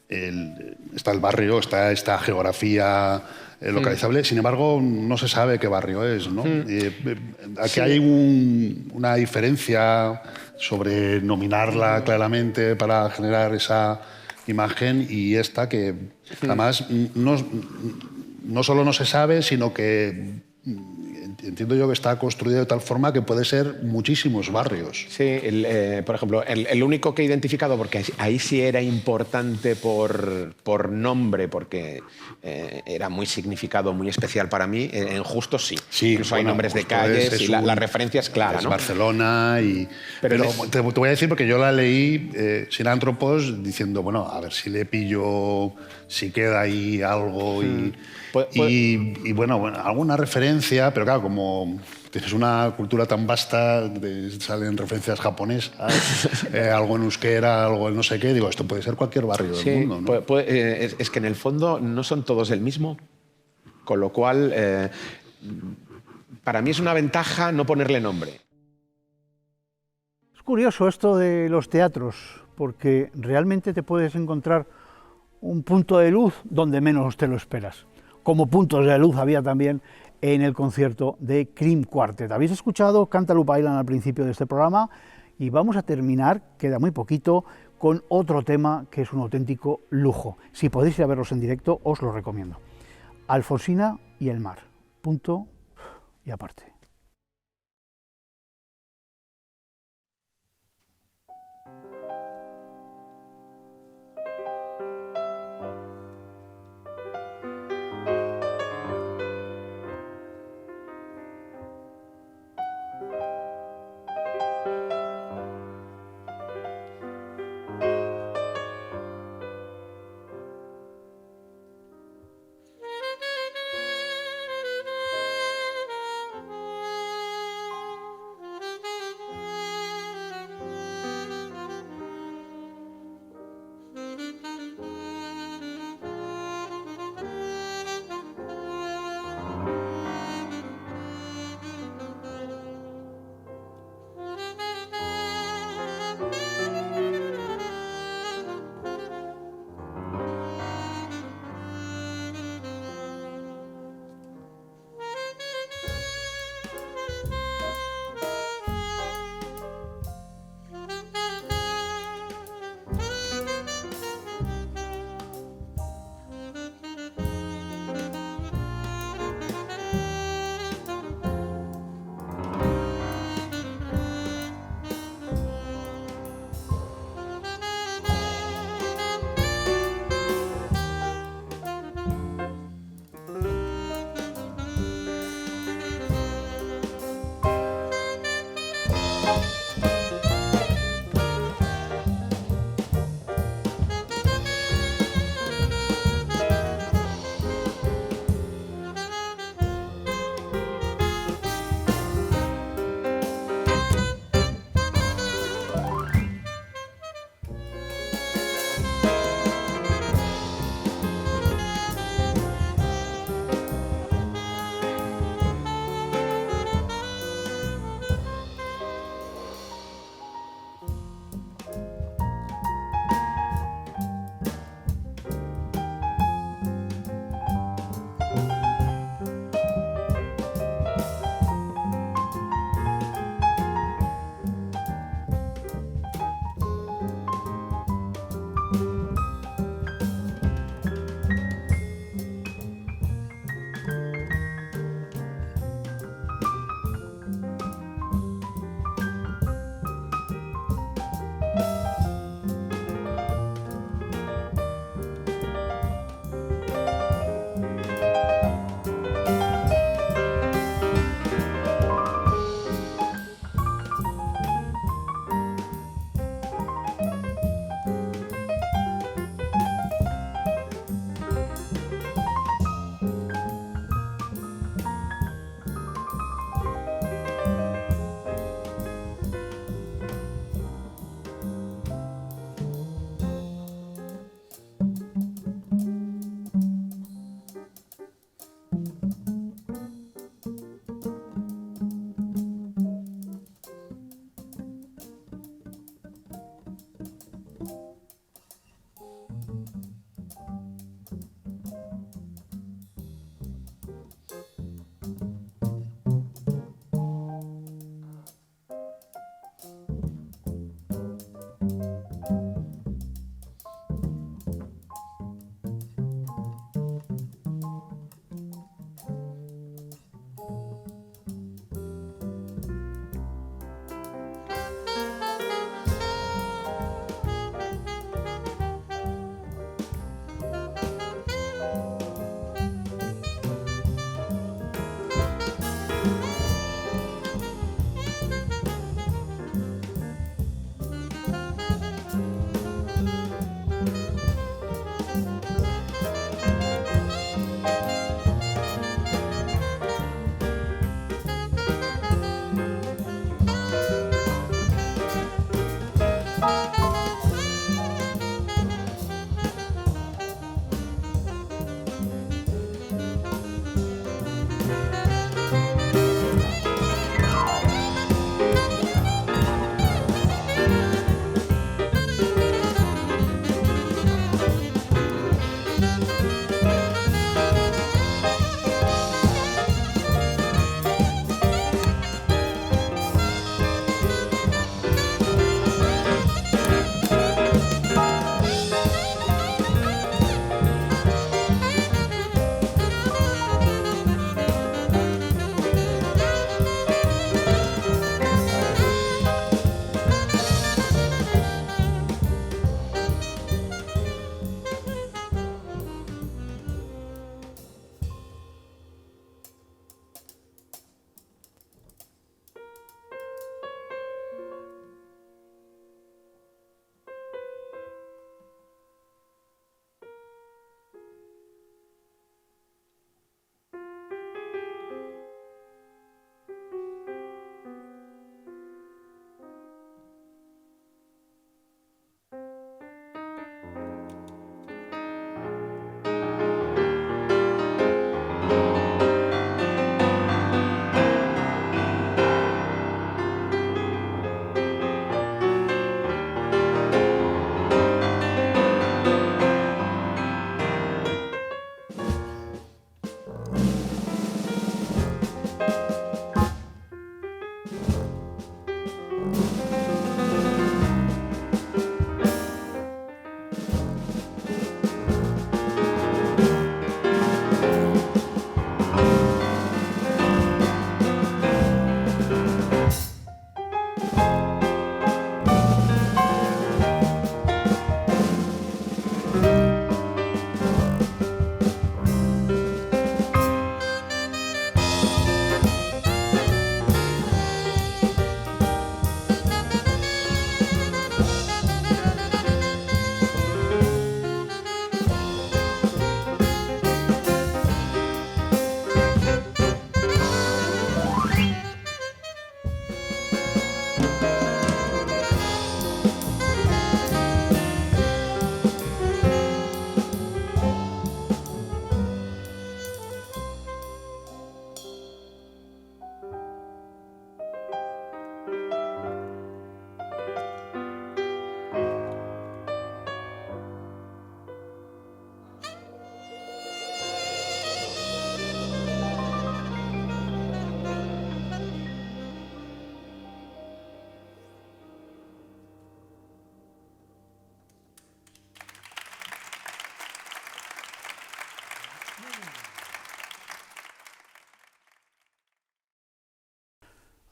está el barrio, está esta geografía localizable. Sin embargo, no se sabe qué barrio es, ¿no? Aquí hay una diferencia sobre nominarla claramente para generar esa imagen y esta que además no solo no se sabe, sino que entiendo yo que está construido de tal forma que puede ser muchísimos barrios. Sí, por ejemplo, el único que he identificado, porque ahí sí era importante por nombre, porque era muy significado, muy especial para mí, en Justo sí. Incluso hay nombres de calles y la referencia es clara, es ¿no? Barcelona y... Pero te voy a decir, porque yo la leí, Sinántropos, diciendo, bueno, a ver si le pillo, si queda ahí algo y bueno, alguna referencia, pero claro, como tienes una cultura tan vasta, salen referencias japonesas, algo en euskera, algo en no sé qué, digo, esto puede ser cualquier barrio del mundo, ¿no? Es que en el fondo no son todos el mismo, con lo cual para mí es una ventaja no ponerle nombre. Es curioso esto de los teatros, porque realmente te puedes encontrar un punto de luz donde menos te lo esperas. Como puntos de luz había también en el concierto de Cream Quartet. Habéis escuchado Cantaloupe Island al principio de este programa y vamos a terminar, queda muy poquito, con otro tema que es un auténtico lujo. Si podéis ir a verlos en directo, os lo recomiendo. Alfonsina y el mar. Punto y aparte.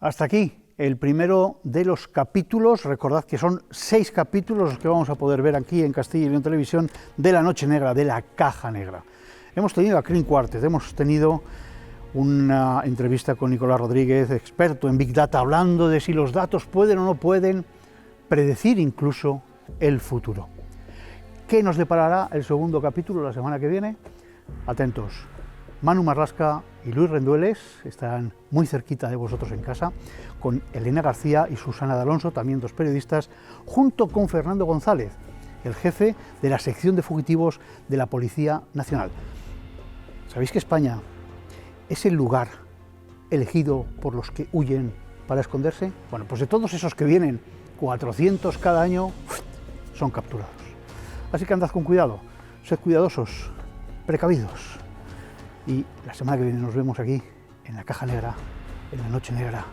Hasta aquí el primero de los capítulos. Recordad que son 6 capítulos los que vamos a poder ver aquí en Castilla y León Televisión de La Noche Negra, de La Caja Negra. Hemos tenido a Crin Quartet, hemos tenido una entrevista con Nicolás Rodríguez, experto en Big Data, hablando de si los datos pueden o no pueden predecir incluso el futuro. ¿Qué nos deparará el segundo capítulo la semana que viene? Atentos. Manu Marlasca y Luis Rendueles están muy cerquita de vosotros en casa, con Elena García y Susana de Alonso, también 2 periodistas, junto con Fernando González, el jefe de la sección de fugitivos de la Policía Nacional. ¿Sabéis que España es el lugar elegido por los que huyen para esconderse? Bueno, pues de todos esos que vienen, 400 cada año, son capturados. Así que andad con cuidado, sed cuidadosos, precavidos. Y la semana que viene nos vemos aquí, en La Caja Negra, en La Noche Negra.